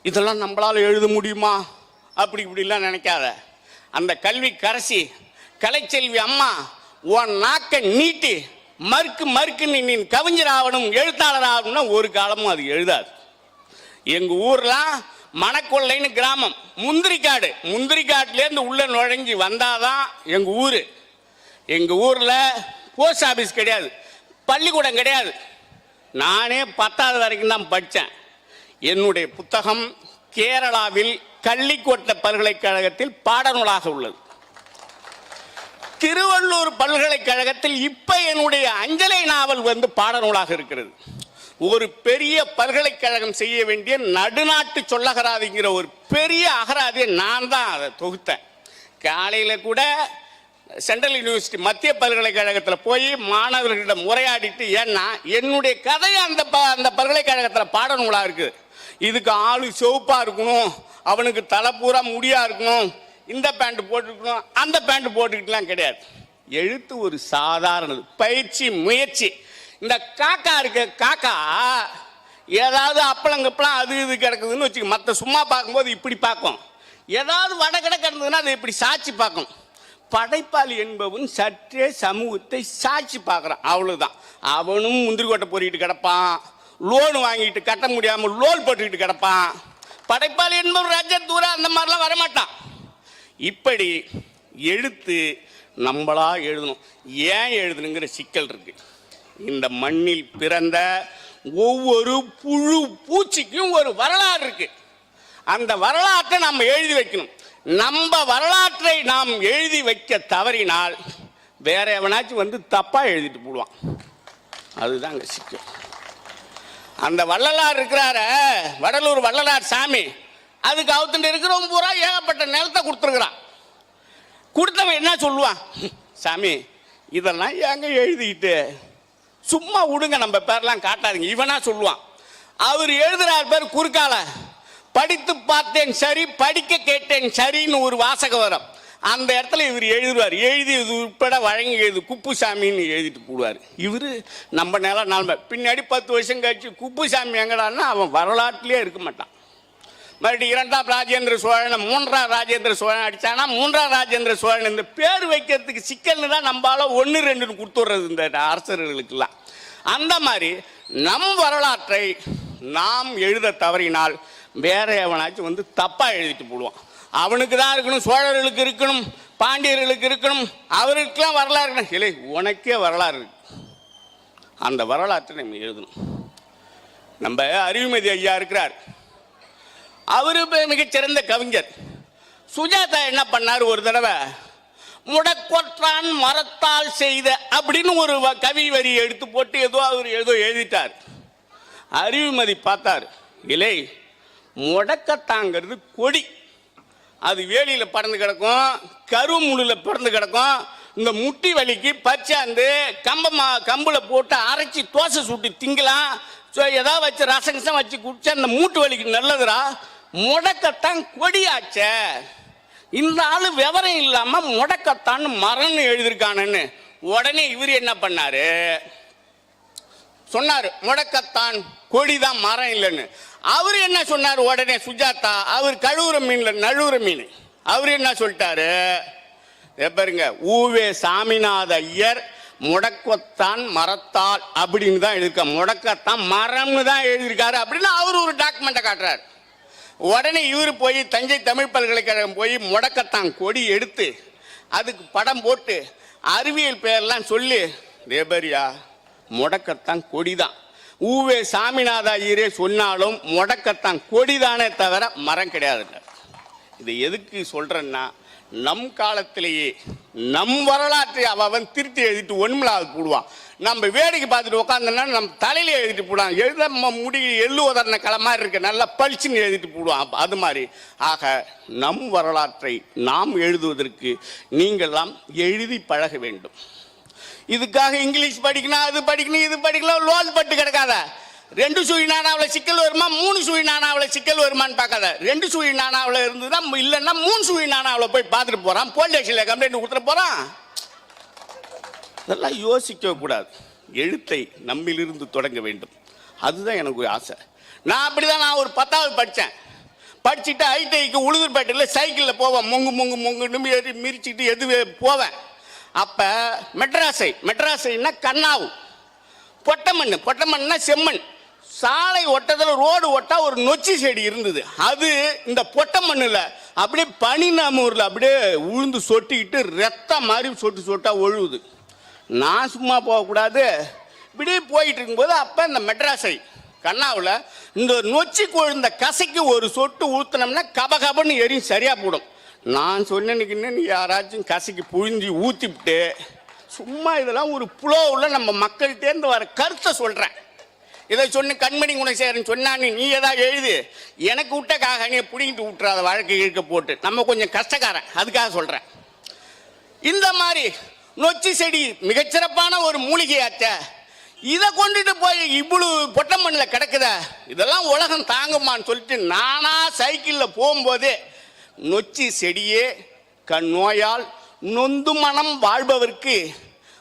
இதெல்லாம் நம்மளால் எழுத முடியுமா அப்படி இப்படிலாம் நினைக்காத. அந்த கல்வி கரசி கலைச்செல்வி அம்மா உன் நாக்கை நீட்டி மறுக்கு மறுக்குன்னு நீ கவிஞர் ஆகணும் எழுத்தாளர் ஆகணும்னா ஒரு காலமும் அது எழுதாது. எங்கள் ஊர்லாம் மணக்கொள்ளைன்னு கிராமம், முந்திரிக்காடு. முந்திரிக்காட்டிலேருந்து உள்ளே நுழைஞ்சி வந்தாதான் எங்கள் ஊர். எங்கள் ஊரில் போஸ்ட் ஆஃபீஸ் கிடையாது, பள்ளிக்கூடம் கிடையாது. நானே 10வது வரைக்கும் தான் படித்தேன். என்னுடைய புத்தகம் கேரளாவில் கள்ளிக்கோட்டை பல்கலைக்கழகத்தில் பாடநூலாக உள்ளது. திருவள்ளூர் பல்கலைக்கழகத்தில் இப்போ என்னுடைய அஞ்சலை நாவல் வந்து பாடநூலாக இருக்கிறது. ஒரு பெரிய பல்கலைக்கழகம் செய்ய வேண்டிய நடுநாட்டு சொல்லகராதிங்கிற ஒரு பெரிய அகராதியை நான் தான் அதை தொகுத்தேன். காலையில் கூட சென்ட்ரல் யூனிவர்சிட்டி மத்திய பல்கலைக்கழகத்தில் போய் மாணவர்களிடம் உரையாடிட்டு, ஏன்னா என்னுடைய கதை அந்த பல்கலைக்கழகத்தில் பாடநூலாக இருக்குது. இதுக்கு ஆளு சிவப்பாக இருக்கணும், அவனுக்கு தலை பூரா முடியாக இருக்கணும், இந்த பேண்ட் போட்டுக்கணும் அந்த பேண்ட் போட்டுக்கிட்டுலாம் கிடையாது. எழுத்து ஒரு சாதாரணது, பயிற்சி முயற்சி. இந்த காக்கா இருக்க காக்கா ஏதாவது அப்பளங்கப்பளம் அது இது கிடக்குதுன்னு வச்சுக்க, மற்ற சும்மா பார்க்கும்போது இப்படி பார்க்கும். ஏதாவது வடகடை கிடந்ததுன்னா அதை இப்படி சாட்சி பார்க்கும். படைப்பாளி என்பவன் சற்றே சமூகத்தை சாட்சி பார்க்குறான், அவ்வளோதான். அவனும் முந்திரிக்கோட்டை பொறிக்கிட்டு கிடப்பான், லோன் வாங்கிட்டு கட்ட முடியாமல் லோன் போட்டுக்கிட்டு கிடப்பான். படைப்பாளி என்பவன் ரஜத்தூரா அந்த மாதிரிலாம் வரமாட்டான். இப்படி எழுத்து நம்மளா எழுதணும். ஏன் எழுதணுங்கிற சிக்கல் இருக்கு. இந்த மண்ணில் பிறந்த ஒவ்வொரு புழு பூச்சிக்கும் ஒரு வரலாறு இருக்கு. அந்த வரலாற்றை நம்ம எழுதி வைக்கணும். நம்ம வரலாற்றை நாம் எழுதி வைக்க தவறினால் வேற எவனாச்சும் வந்து தப்பா எழுதிட்டு போடுவான். அதுதான் அங்கே சிக்கல். அந்த வள்ளலார் இருக்கிறார, வடலூர் வள்ளலார் சாமி, அதுக்கு அவுத்துட்டு இருக்கிறவங்க பூரா ஏகப்பட்ட நிலத்தை கொடுத்துருக்குறான். கொடுத்தவன் என்ன சொல்லுவான், சாமி இதெல்லாம் ஏங்க எழுதிக்கிட்டு சும்மா விடுங்க, நம்ம பேர்லாம் காட்டாதீங்க, இவனா சொல்லுவான். அவர் எழுதுறார் பேர் குறுக்கால, படித்து பார்த்தேன் சரி படிக்க கேட்டேன் சரின்னு ஒரு வாசகம் வரும். அந்த இடத்துல இவர் எழுதுவார், எழுதியது உட்பட வழங்கியது குப்புசாமின்னு எழுதிட்டு போடுவார். இவர் நம்ம நிலமை பின்னாடி 10 வருஷம் கழிச்சு குப்புசாமி எங்கடான்னா அவன் வரலாற்றிலே இருக்க மாட்டான். மறுபடியும் 2ஆம் ராஜேந்திர சோழன் 3ஆம் ராஜேந்திர சோழன் அடித்தானா 3ஆம் ராஜேந்திர சோழன். இந்த பேர் வைக்கிறதுக்கு சிக்கல்னு தான் நம்மளால 1 2 கொடுத்துட்றது இந்த அரசர்களுக்கெல்லாம். அந்த மாதிரி நம் வரலாற்றை நாம் எழுத தவறினால் வேற எவனாச்சும் வந்து தப்பாக எழுதிட்டு போடுவான். அவனுக்கு தான் இருக்கணும், சோழர்களுக்கு இருக்கணும், பாண்டியர்களுக்கு இருக்கணும், அவருக்கெல்லாம் வரலாறு இருக்கணும். இல்லை, உனக்கே வரலாறு இருக்கு. அந்த வரலாற்றை நம்ம எழுதணும். நம்ம அறிவுமதி ஐயா இருக்கிறார், அவரு மிகச்சிறந்த கவிஞர். சுஜாதா என்ன பண்ணார், ஒரு தடவை முடக்கொற்றான் மரத்தால் செய்த அப்படின்னு ஒரு கவி வரி எடுத்து போட்டு ஏதோ எழுதிட்டார். அறிவுமதி பார்த்தார், இல்லை முடக்கத்தாங்கிறது கொடி, அது வேலியில் பறந்து கிடக்கும், கருமுள்ளில் பிறந்து கிடக்கும். இந்த முட்டி வலிக்கு பச்சாந்து கம்பில் போட்டு அரைச்சி தோசை சுட்டு திங்கலாம், ஏதாவது வச்சு ரசங்கசம் வச்சு குடிச்சா அந்த மூட்டு வலிக்கு நல்லதுரா. முடக்கத்தான் கொடியாச்ச, இந்த ஆளு விவரம் இல்லாம முடக்கத்தான் மரம்னு எழுதியிருக்கானு. உடனே இவர் என்ன பண்ணாரு, சொன்னாரு முடக்கத்தான் கொடிதான் மரம் இல்லைன்னு. அவர் என்ன சொன்னார் உடனே சுஜாதா, அவர் கழுவுற மீன்ல நழுவுற மீன், அவர் என்ன சொல்லிட்டாரு, பாருங்க ஊவே சாமிநாத ஐயர் முடக்கத்தான் மரத்தால் அப்படின்னு தான் எழுதியிருக்க, முடக்கத்தான் மரம்னு தான் எழுதியிருக்காரு அப்படின்னு அவர் ஒரு டாக்குமெண்ட்டை காட்டுறாரு. உடனே இவர் போய் தஞ்சை தமிழ் பல்கலைக்கழகம் போய் முடக்கத்தான் கொடி எடுத்து அதுக்கு படம் போட்டு அறிவியல் பெயர்லாம் சொல்லி, தேபரியா முடக்கத்தான் கொடிதான், ஊவே சாமிநாத ஐயரே சொன்னாலும் முடக்கத்தான் கொடிதானே தவிர மரம் கிடையாது. இது எதுக்கு சொல்றேன்னா, நம் காலத்திலேயே நம் வரலாற்றை அவன் திருத்தி எழுதிட்டு ஒன்றுமில்லாது போடுவான். நம்ம வேடிக்கை பார்த்துட்டு உட்காந்தோன்னா நம்ம தலையில எழுதிட்டு போடுவான். எழுத முடி எள்ளு உதறின களை மாதிரி இருக்கு, நல்லா பளிச்சுன்னு எழுதிட்டு போடுவான். அது மாதிரி ஆக நம் வரலாற்றை நாம் எழுதுவதற்கு நீங்கள்லாம் எழுதி பழக வேண்டும். இதுக்காக இங்கிலீஷ் படிக்கணும், அது படிக்கணும், இது படிக்கலாம், லோல் பட்டு கிடக்காத. 2 சுழி நாணாவில் சிக்கல் வருமா, 3 சுழி நாணாவில் சிக்கல் வருமானு பார்க்காத. 2 சுழி நாணாவில் இருந்துதான், இல்லைன்னா 3 சுழி நாணாவில் போய் பார்த்துட்டு போறான், போலீஸ் ஸ்டேஷன்ல கம்ப்ளைண்ட் கொடுத்துட்டு போறான். இதெல்லாம் யோசிக்க கூடாது. எழுத்தை நம்மிலிருந்து தொடங்க வேண்டும். அதுதான் எனக்கு ஒரு ஆசை. நான் அப்படிதான், நான் ஒரு 10வது படித்தேன். படிச்சுட்டு ஐடிஐக்கு உளுந்தூர்பேட்டையில் சைக்கிளில் போவேன். முங்குன்னு ஏறி மிரிச்சிட்டு எது போவேன். அப்போ மெட்ராஸைன்னா கண்ணாவு, பொட்டமண்னா செம்மண். சாலை ஒட்டத்தில் ரோடு ஒட்டா ஒரு நொச்சி செடி இருந்தது. அது இந்த பொட்டமண்ணில் அப்படியே பனி நாமூரில் அப்படியே உழுந்து சொட்டிக்கிட்டு ரத்தம் மாதிரி சொட்டா ஒழுகுது. நான் சும்மா போகக்கூடாது, இப்படியே போயிட்டு இருக்கும்போது அப்போ இந்த மெட்ராஸை கண்ணாவில் இந்த நொச்சி கொழுந்த கசைக்கு ஒரு சொட்டு ஊற்றினோம்னா கபகபன்னு எரியும், சரியாக போடும். நான் சொன்னேன்னு யாராச்சும் கசைக்கு புழிஞ்சி ஊற்றிவிட்டு சும்மா இதெல்லாம் ஒரு புலோவில் நம்ம மக்கள்கிட்டேருந்து வர கருத்தை சொல்கிறேன். இதை சொன்ன கண்மணி குணசேகரன் சொன்னான்னு நீ ஏதாவது எழுது, எனக்கு விட்ட காகனியை பிடிங்கிட்டு விட்டுறாத வழக்கு இழுக்க போட்டு. நம்ம கொஞ்சம் கஷ்டக்காரன், அதுக்காக சொல்கிறேன். இந்த மாதிரி நொச்சி செடி மிகச்சிறப்பான ஒரு மூலிகையாச்ச, இதை கொண்டுட்டு போய் இவ்வளவு பொட்டமண்ணில் கிடக்குத, இதெல்லாம் உலகம் தாங்குமான்னு சொல்லிட்டு நானா சைக்கிளில் போகும்போதே நொச்சி செடியே கண் நோயால் நொந்து மனம் வாழ்பவர்க்கு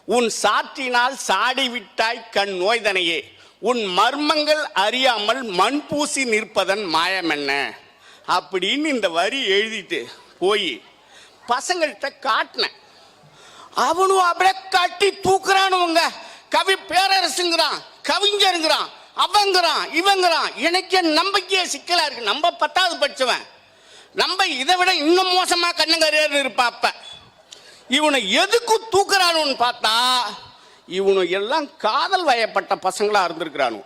உன் சாற்றினால் சாடி விட்டாய் கண் நோய்தனையே, உன் மர்மங்கள் அறியாமல் மண் பூசி நிற்பதன் மாயமென்ன அப்படின்னு இந்த வரி எழுதிட்டு போய் பசங்கள்கிட்ட காட்டினேன். அவனும் அப்படியே கட்டி தூக்குறானுங்க. கவி பேரரசுங்கிறான், கவிஞருங்கிறான், அவங்கிறான், இவங்கிறான். எனக்கு நம்பிக்கையே சிக்கலா இருக்கு. நம்ம 10வது படிச்சவன், நம்ம இதை விட இன்னும் மோசமா கண்ணங்கரேன்னு இருப்பான். அப்ப இவனை எதுக்கு தூக்குறானுன்னு பார்த்தா இவனு எல்லாம் காதல் வயப்பட்ட பசங்களா இருந்திருக்கிறானு.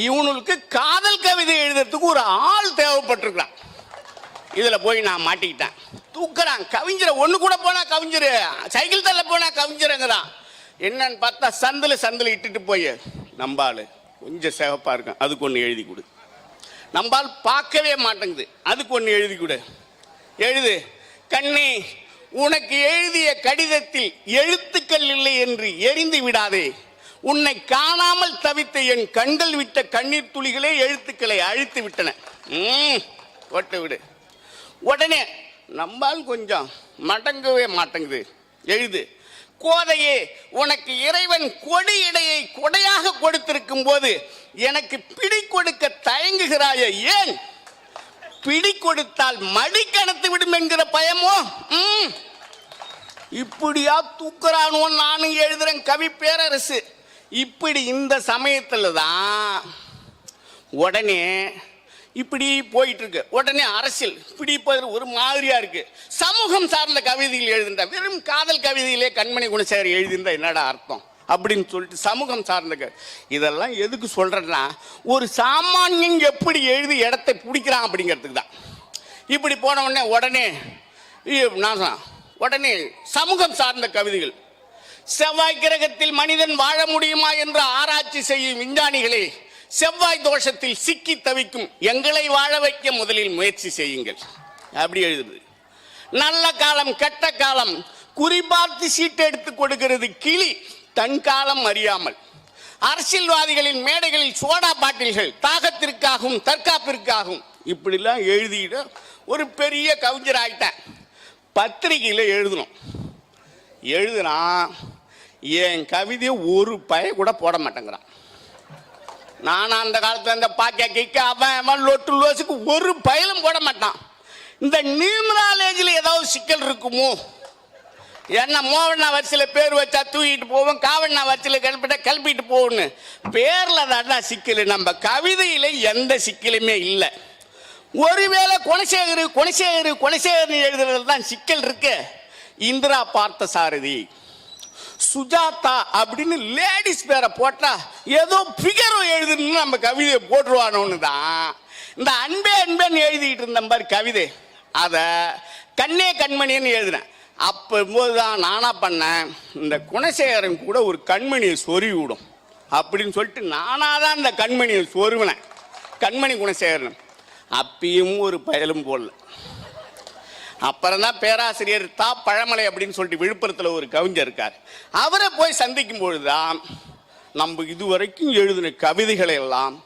இவனுக்கு காதல் கவிதை எழுதுறதுக்கு ஒரு ஆள் தேவைப்பட்டிருக்கிறான். இதுல போய் நான் மாட்டிக்கிட்டேன். தூக்குறான் கவிஞரை. ஒண்ணு கூட போனா கவிஞர், சைக்கிள் தள்ள போனா கவிஞருங்கிறான். என்னன்னு பார்த்தா சந்தில இட்டுட்டு போய் நம்பாள் கொஞ்சம் சிவப்பா இருக்கும், அதுக்கு ஒன்று எழுதி கொடு. நம்பால் பார்க்கவே மாட்டேங்குது, அதுக்கு ஒன்று எழுதி கொடு. எழுது கண்ணி, உனக்கு எழுதிய கடிதத்தில் எழுத்துக்கள் இல்லை என்று எரிந்து விடாதே. உன்னை காணாமல் தவித்த என் கண்கள் விட்ட கண்ணீர் துளிகளே எழுத்துக்களை அழித்து விட்டன. ஒட்டு விடு. உடனே நம்பால் கொஞ்சம் மடங்கவே மாட்டேங்குது. எழுது கோதையே, உனக்கு இறைவன் கொடி இடையை கொடையாக கொடுத்திருக்கும் போது எனக்கு பிடி கொடுக்க தயங்குகிறாயே ஏன்? பிடி கொடுத்தால் மடி கணத்து விடும் என்கிற பயமோ? இப்படியா தூக்குறானோ? நானும் எழுதுறேன் கவி பேரரசு. இப்படி இந்த சமயத்துல தான் உடனே இப்படி போயிட்டு இருக்கு. உடனே அரசியல் இப்படி ஒரு மாதிரியா இருக்கு. சமூகம் சார்ந்த கவிதைகள் எழுதுண்டா, வெறும் காதல் கவிதையிலே கண்மணி குணசேகர் எழுதியிருந்தா என்னடா அர்த்தம் அப்படின்னு சொல்லிட்டு சமூகம் சார்ந்த இதெல்லாம் எதுக்கு சொல்றேன்னா, ஒரு சாமானியன் எப்படி எழுதி இடத்தை பிடிக்கிறான் அப்படிங்கிறதுக்கு தான். இப்படி போன உடனே நான் உடனே சமூகம் சார்ந்த கவிதைகள். செவ்வாய் கிரகத்தில் மனிதன் வாழ முடியுமா என்று ஆராய்ச்சி செய்யும் விஞ்ஞானிகளே, செவ்வாய் தோஷத்தில் சிக்கி தவிக்கும் எங்களை வாழ வைக்க முதலில் முயற்சி செய்யுங்கள் அப்படி எழுதுது. நல்ல காலம் கெட்ட காலம் குறிபார்த்து சீட்டு எடுத்து கொடுக்கிறது கிளி, தன் காலம் அறியாமல். அரசியல்வாதிகளின் மேடைகளில் சோடா பாட்டில்கள் தாகத்திற்காகவும் தற்காப்பிற்காகவும் இப்படிலாம் எழுதிட்டு ஒரு பெரிய கவிஞர் ஆயிட்டேன். பத்திரிகையில் எழுதுனா என் கவிதையை ஒரு பய கூட போட மாட்டேங்கிறான். நானும் அந்த காலத்துல இந்த பாக்க அவன் லொட்டு லோசுக்கு ஒரு பயலும் போட மாட்டான். இந்த நியூமராலஜில ஏதாவது சிக்கல் இருக்குமோ? என்ன மோவண்ணா வரிசையில் பேர் வச்சா தூக்கிட்டு போவோம், காவண்ணா வரிசையில் கிளப்பிட்டு போகணும்னு பேர்ல தான் சிக்கல். நம்ம கவிதையில எந்த சிக்கலுமே இல்லை. ஒருவேளை குணசேகர் எழுதுறது தான் சிக்கல் இருக்கு. இந்திரா பார்த்த சாரதி, சுஜாதா அப்படின்னு லேடிஸ் பேரை போட்டா ஏதோ பிகரோ எழுதுன்னு நம்ம கவிதையை போட்டுருவானோன்னு தான் இந்த அன்பே அன்பேன்னு எழுதிட்டு இருந்த மாதிரி கவிதை. அதை கண்ணே கண்மணின்னு எழுதினேன். அப்போதான் நானா பண்ணேன், இந்த குணசேகரன் கூட ஒரு கண்மணியை சொருவி விடும் அப்படின்னு சொல்லிட்டு நானாதான் இந்த கண்மணியை சொருவினேன், கண்மணி குணசேகரன். அப்பயும் ஒரு பயலும் போடல. அப்புறம் தான் பேராசிரியர் தா பழமலை அப்படின்னு சொல்லிட்டு விழுப்புரத்தில் ஒரு கவிஞர் இருக்கார். அவரை போய் சந்திக்கும் பொழுதுதான் நம்ம இதுவரைக்கும் எழுதின கவிதைகளை எல்லாம்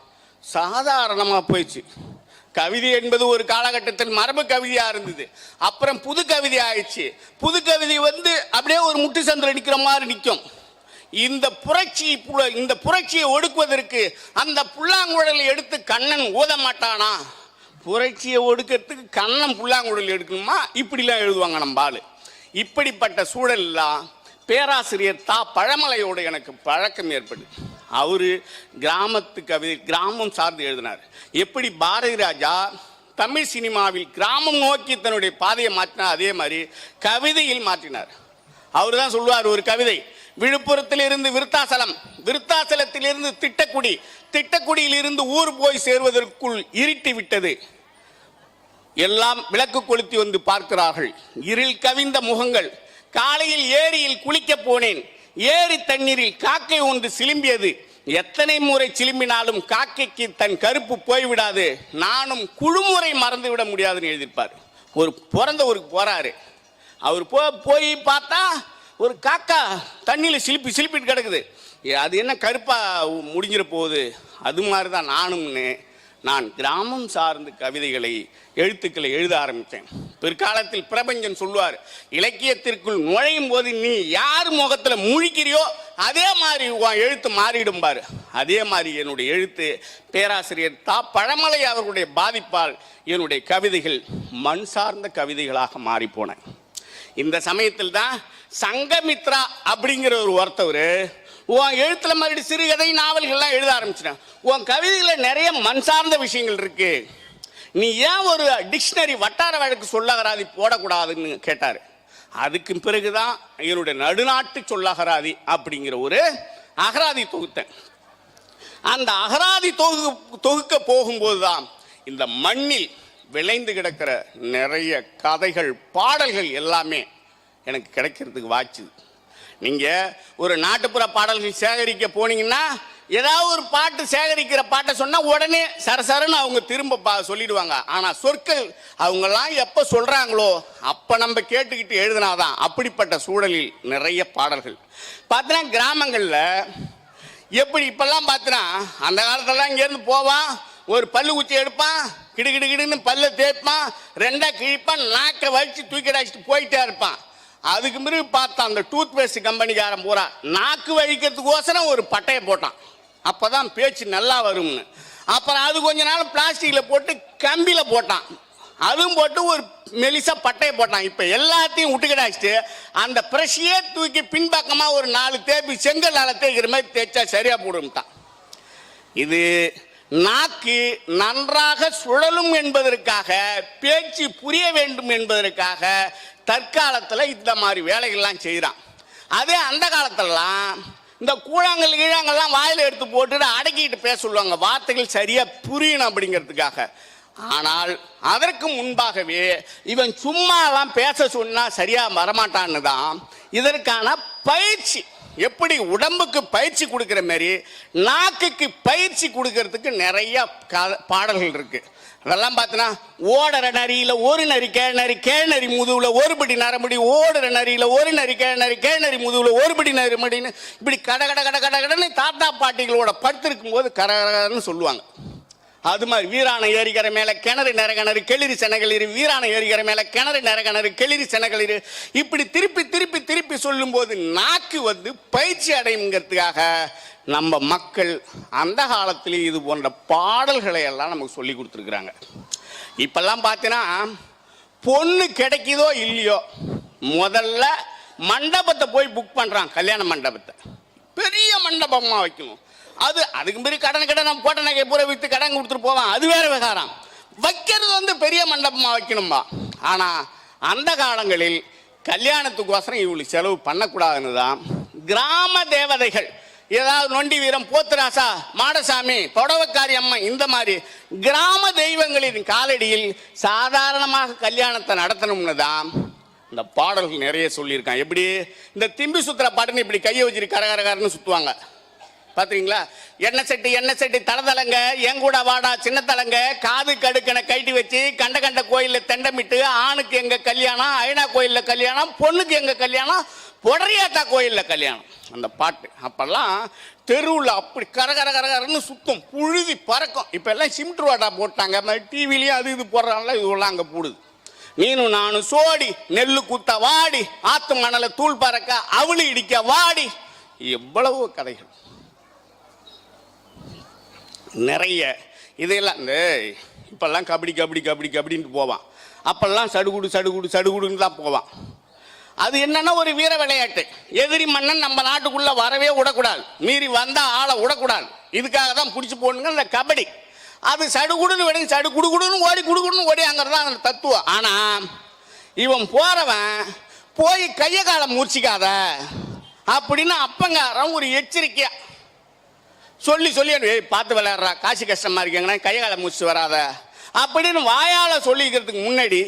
சாதாரணமாக போயிடுச்சு. கவிதை என்பது ஒரு காலகட்டத்தில் மரபு கவிதையா இருந்தது. அப்புறம் புது கவிதை ஆயிடுச்சு. புது கவிதை அப்படியே ஒரு முட்டு சந்தில் நிற்கிற மாதிரி நிற்கும். இந்த புரட்சியை ஒடுக்குவதற்கு அந்த புல்லாங்குழலை எடுத்து கண்ணன் ஊத மாட்டானா? புரட்சியை ஒடுக்கிறதுக்கு கண்ணம் புல்லாங்குழல் எடுக்கணுமா, இப்படிலாம் எழுதுவாங்க நம்ம ஆளு. இப்படிப்பட்ட சூழல்லாம் பேராசிரியர் தா பழமலையோடு எனக்கு பழக்கம் ஏற்படுது. அவரு கிராமத்து கவிதை, கிராமம் சார்ந்து எழுதினார். எப்படி பாரதி ராஜா தமிழ் சினிமாவில் கிராமம் நோக்கி தன்னுடைய பாதையை மாற்றினார், அதே மாதிரி கவிதையில் மாற்றினார். அவர் தான் சொல்லுவார் ஒரு கவிதை, விழுப்புரத்திலிருந்து விருத்தாசலம், விருத்தாசலத்திலிருந்து திட்டக்குடி, திட்டக்குடியிலிருந்து ஊர் போய் சேர்வதற்குள் இருட்டி விட்டது, எல்லாம் விளக்கு கொளுத்தி வந்து பார்க்கிறார்கள், இருள் கவிந்த முகங்கள், காலையில் ஏரியில் குளிக்க போனேன், ஏரி தண்ணீரில் காக்கை ஒன்று சிலும்பியது, எத்தனை முறை சிலும்பினாலும் காக்கைக்கு தன் கருப்பு போய்விடாது, நானும் குழுமுறை மறந்து விட முடியாதுன்னு எழுதியிருப்பார். ஒரு பிறந்த ஊருக்கு போறாரு, அவர் போய் பார்த்தா ஒரு காக்கா தண்ணியில் சிலிப்பிட்டு கிடக்குது. அது என்ன கருப்பா முடிஞ்சிட போகுது. அது மாதிரி தான் நான் கிராமம் சார்ந்த கவிதைகளை, எழுத்துக்களை எழுத ஆரம்பித்தேன். பிற்காலத்தில் பிரபஞ்சன் சொல்லுவார், இலக்கியத்திற்குள் நுழையும் போது நீ யார் முகத்தில் முழிக்கிறியோ அதே மாதிரி எழுத்து மாறிடும் பாரு. அதே மாதிரி என்னுடைய எழுத்து பேராசிரியர் தா பழமலை அவர்களுடைய பாதிப்பால் என்னுடைய கவிதைகள் மண் சார்ந்த கவிதைகளாக மாறிப்போன. இந்த சமயத்தில் தான் சங்கமித்ரா அப்படிங்கிற ஒருத்தவர் உன் எழுத்துல மாதிரி சிறுகதை நாவல்கள்லாம் எழுத ஆரம்பிச்சிட்டேன், உன் கவிதையில் நிறைய மண் சார்ந்த விஷயங்கள் இருக்கு, நீ ஏன் ஒரு டிக்ஷனரி வட்டார வழக்கு சொல்லகராதி போடக்கூடாதுன்னு கேட்டார். அதுக்கு பிறகுதான் என்னுடைய நடுநாட்டு சொல்லகராதி அப்படிங்கிற ஒரு அகராதி தொகுத்தேன். அந்த அகராதி தொகுக்க போகும்போது தான் இந்த மண்ணில் விளைந்து கிடக்கிற நிறைய கதைகள், பாடல்கள் எல்லாமே எனக்கு கிடைக்கிறதுக்கு வாய்ச்சுது. நீங்கள் ஒரு நாட்டுப்புற பாடல்கள் சேகரிக்க போனீங்கன்னா ஏதாவது ஒரு பாட்டு சேகரிக்கிற பாட்டை சொன்னால் உடனே சரசரன்னு அவங்க திரும்ப சொல்லிடுவாங்க. ஆனால் சொற்கள் அவங்கெல்லாம் எப்போ சொல்கிறாங்களோ அப்போ நம்ம கேட்டுக்கிட்டு எழுதினாதான். அப்படிப்பட்ட சூழலில் நிறைய பாடல்கள் பார்த்தீங்கன்னா கிராமங்களில் எப்படி இப்பெல்லாம் பார்த்தீங்கன்னா, அந்த காலத்திலலாம் இங்கேருந்து போவான், ஒரு பல்லு குச்சி எடுப்பான், கிடுகிடுன்னு பல்ல தேய்ப்பான், ரெண்டா கிழிப்பான், நாக்கை வலிச்சு தூக்கி அடிச்சுட்டு போயிட்டே இருப்பான். அதுக்கு பிறகு பார்த்தா அந்த டூத் பேஸ்ட் கம்பெனிக்காரன் பூரா நாக்கு வழிக்கிறதுக்கோசரம் ஒரு பட்டையை போட்டான், அப்போதான் பேச்சு நல்லா வரும்னு. அப்புறம் அது கொஞ்ச நாள் பிளாஸ்டிக்கில் போட்டு கம்பியில் போட்டான், அதுவும் போட்டு ஒரு மெலிசா பட்டையை போட்டான். இப்போ எல்லாத்தையும் விட்டுக்கிடாச்சிட்டு அந்த ப்ரெஷ்ஷையே தூக்கி பின்பக்கமாக ஒரு 4 தேப்பி செங்கல்லால் தேய்க்கிற மாதிரி தேய்ச்சா சரியா போடும்ட்டான். இது நாக்கு நன்றாக சுழலும் என்பதற்காக, பேச்சு புரிய வேண்டும் என்பதற்காக தற்காலத்தில் இந்த மாதிரி வேலைகள்லாம் செய்கிறான். அதே அந்த காலத்திலலாம் இந்த கூழாங்கல் கீழாங்கல்லாம் வாயில் எடுத்து போட்டுட்டு அடக்கிட்டு பேச சொல்லுவாங்க, வார்த்தைகள் சரியாக புரியணும் அப்படிங்கிறதுக்காக. ஆனால் அதற்கு முன்பாகவே இவன் சும்மாலாம் பேச சொன்னால் சரியாக வரமாட்டான்னு தான் இதற்கான பயிற்சி, எப்படி உடம்புக்கு பயிற்சி கொடுக்குற மாதிரி நாக்குக்கு பயிற்சி கொடுக்கறதுக்கு நிறைய பாடல்கள் இருக்கு. அதெல்லாம் பார்த்தீங்கன்னா, ஓடுற நரியில் ஒரு நரி கேழ்நரி, கேழ்நரி முதுகில் ஒருபடி நரமுடி, ஓடுற நரியில் ஒரு நரி கேழ்நரி, கேழ்நரி முதுகில் ஒருபடி நரமுடின்னு இப்படி கடன்னு தாத்தா பாட்டிகளோட படுத்திருக்கும் போது கரகரன்னு சொல்லுவாங்க. அது மாதிரி வீராண ஏரிக்கிற மேலே கிணறு நிறகிணறு கெளிரி செனகளிரு, வீராண ஏரிக்கிற மேலே கிணறு நிறகிணறு கெளிரி செனகளிரு, இப்படி திருப்பி திருப்பி திருப்பி சொல்லும்போது நாக்கு பயிற்சி அடையுங்கிறதுக்காக நம்ம மக்கள் அந்த காலத்திலே இது போன்ற பாடல்களை எல்லாம் நமக்கு சொல்லி கொடுத்துருக்குறாங்க. இப்பெல்லாம் பார்த்தீங்கன்னா பொண்ணு கிடைக்குதோ இல்லையோ முதல்ல மண்டபத்தை போய் புக் பண்ணுறான், கல்யாண மண்டபத்தை பெரிய மண்டபமாக வைக்கணும். அதுக்கு பிறகு கடன் போட்ட நகை பூரா விற்று கடன் கொடுத்துட்டு போவான், அது வேற விகாரம். வைக்கிறது பெரிய மண்டபமாக வைக்கணும்பா. ஆனால் அந்த காலங்களில் கல்யாணத்துக்கோசரம் இவங்களுக்கு செலவு பண்ணக்கூடாதுன்னு தான் கிராம தேவதைகள், ஏதாவது நொண்டி வீரம், போத்துராசா, மாடசாமி, புடவக்காரி அம்மா, இந்த மாதிரி கிராம தெய்வங்களின் காலடியில் சாதாரணமாக கல்யாணத்தை நடத்தணும்னு தான் இந்த பாடல்கள் நிறைய சொல்லியிருக்கான். எப்படி இந்த திம்பி சுத்துற பாட்டுன்னு இப்படி கையை வச்சுட்டு கரகரகரன்னு சுற்றுவாங்க பார்த்துறீங்களா? எண்ணெய் சட்டி தளதளங்க, எங்கூட வாடா சின்ன தலங்க, காது கடுக்கனை கைட்டி வச்சு கண்ட கோயிலில் தெண்டமிட்டு, ஆணுக்கு எங்க கல்யாணம், ஐநா கோயிலில் கல்யாணம், பொண்ணுக்கு எங்க கல்யாணம், பொடரியாத்தா கோயிலில் கல்யாணம். அந்த பாட்டு அப்பெல்லாம் தெருவில் அப்படி கரகரன்னு சுத்தம், புழுதி பறக்கும். இப்போ எல்லாம் சிமெண்ட் வாட்டா போட்டாங்க, டிவிலையும் அது இது போடுறாங்களா, இதுவெல்லாம் அங்கே போடுது. நீனும் நானும் சோடி, நெல்லு குத்த வாடி, ஆத்து மணலை தூள் பறக்க, அவளி இடிக்க வாடி, எவ்வளவோ கதைகள் நிறைய. இதெல்லாம் இந்த இப்பெல்லாம் கபடி கபடி கபடி கபடின்ட்டு போவான். அப்பெல்லாம் சடுகுடு சடுகுடு சடுகுடுன்னு தான் போவான். அது என்னன்னா ஒரு வீர விளையாட்டு. எதிரி மன்னன் நம்ம நாட்டுக்குள்ள வரவே விடக்கூடாது, மீறி வந்தா ஆளை விடக்கூடாது. இதுக்காக தான் பிடிச்சி போடணுங்க இந்த கபடி. அது சடுகுடுன்னு விடுங்க, சடு குடுகுடுன்னு ஓடி குடுகுடுன்னு ஓடி அங்கிறது தான் அந்த தத்துவம். ஆனா இவன் போறவன் போய் கைய காலை மூர்ச்சிக்காத அப்படின்னு அப்பங்காரன் ஒரு எச்சரிக்கையா சொல்லி சொல்லி பார்த்து விளையாடுறா, காசு கஷ்டமா இருக்காங்கன்னா கைய காலை மூச்சு வராத அப்படின்னு வாயால சொல்லிக்கிறதுக்கு முன்னாடி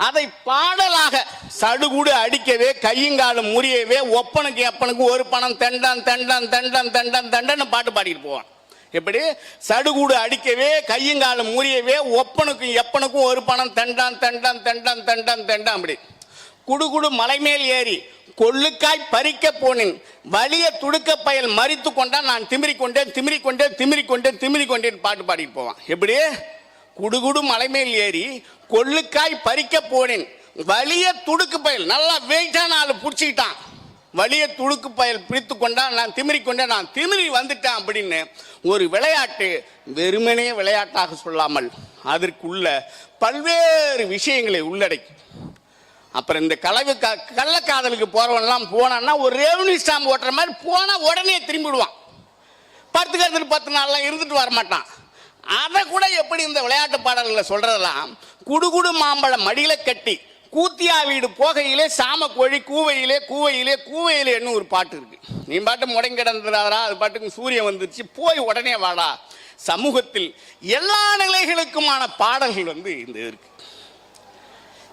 அதை பாடலாக சடுகுடு அடிக்கவே கையுங்காலம் முறியவே ஒப்பனுக்கு எப்பனுக்கு ஒரு பணம் தெண்டன் தெண்டன் தெண்டன் தெண்டன் தெண்டன்னு பாட்டு பாடிட்டு போவான். எப்படி சடுகுடு அடிக்கவே கையுங்காலம் முறியவே ஒப்பனுக்கும் எப்பனுக்கும் ஒரு பணம் தெண்டான் தெண்டன் தெண்டன் தெண்டன் தெண்டன் அப்படி குடுகுடு மலைமேல் ஏறி கொள்ளுக்காய் பறிக்க போனேன் வலிய துடுக்க பயல் மறித்து கொண்டான் நான் திமிரிக்கொண்டேன் திமிரிக்கொண்டேன் திமிரிக்கொண்டேன் திமிரிக்கொண்டேன் பாட்டு பாடிட்டு போவான். எப்படி குடுகுடு மலைமேல் ஏறி கொள்ளுக்காய் பறிக்க போனேன் வலிய துடுக்கு பயல் நல்லா வெயிட்டான ஆளு பிடிச்சிக்கிட்டான், வலிய துடுக்கு பயல் பிடித்து கொண்டான் நான் திமிரிக்கொண்டேன் நான் திமிரி வந்துட்டேன் அப்படின்னு ஒரு விளையாட்டு வெறுமனே விளையாட்டாக சொல்லாமல் அதற்குள்ள பல்வேறு விஷயங்களை உள்ளடக்கி. அப்புறம் இந்த கள்ளக்காதலுக்கு போறவன்லாம் போனான்னா ஒரு ரெவன்யூ ஸ்டாம்ப் ஓட்டுற மாதிரி போனா உடனே திரும்பிடுவான். 10 நாள்லாம் இருந்துட்டு வர மாட்டான். அதை கூட எப்படி இந்த விளையாட்டு பாடல்களை சொல்றதெல்லாம் குடுகுடு மாம்பழம் மடியில கட்டி கூத்தியா வீடு போகையிலே சாம கோழி கூவையிலே கூவையிலே கூவையிலேன்னு ஒரு பாட்டு இருக்கு. நீ பாட்டு முடங்கி கிடந்துடாதா, அது பாட்டுக்கு சூரியன் வந்துருச்சு போய் உடனே வாடா. சமூகத்தில் எல்லா நிலைகளுக்குமான பாடல்கள் இந்த இருக்கு.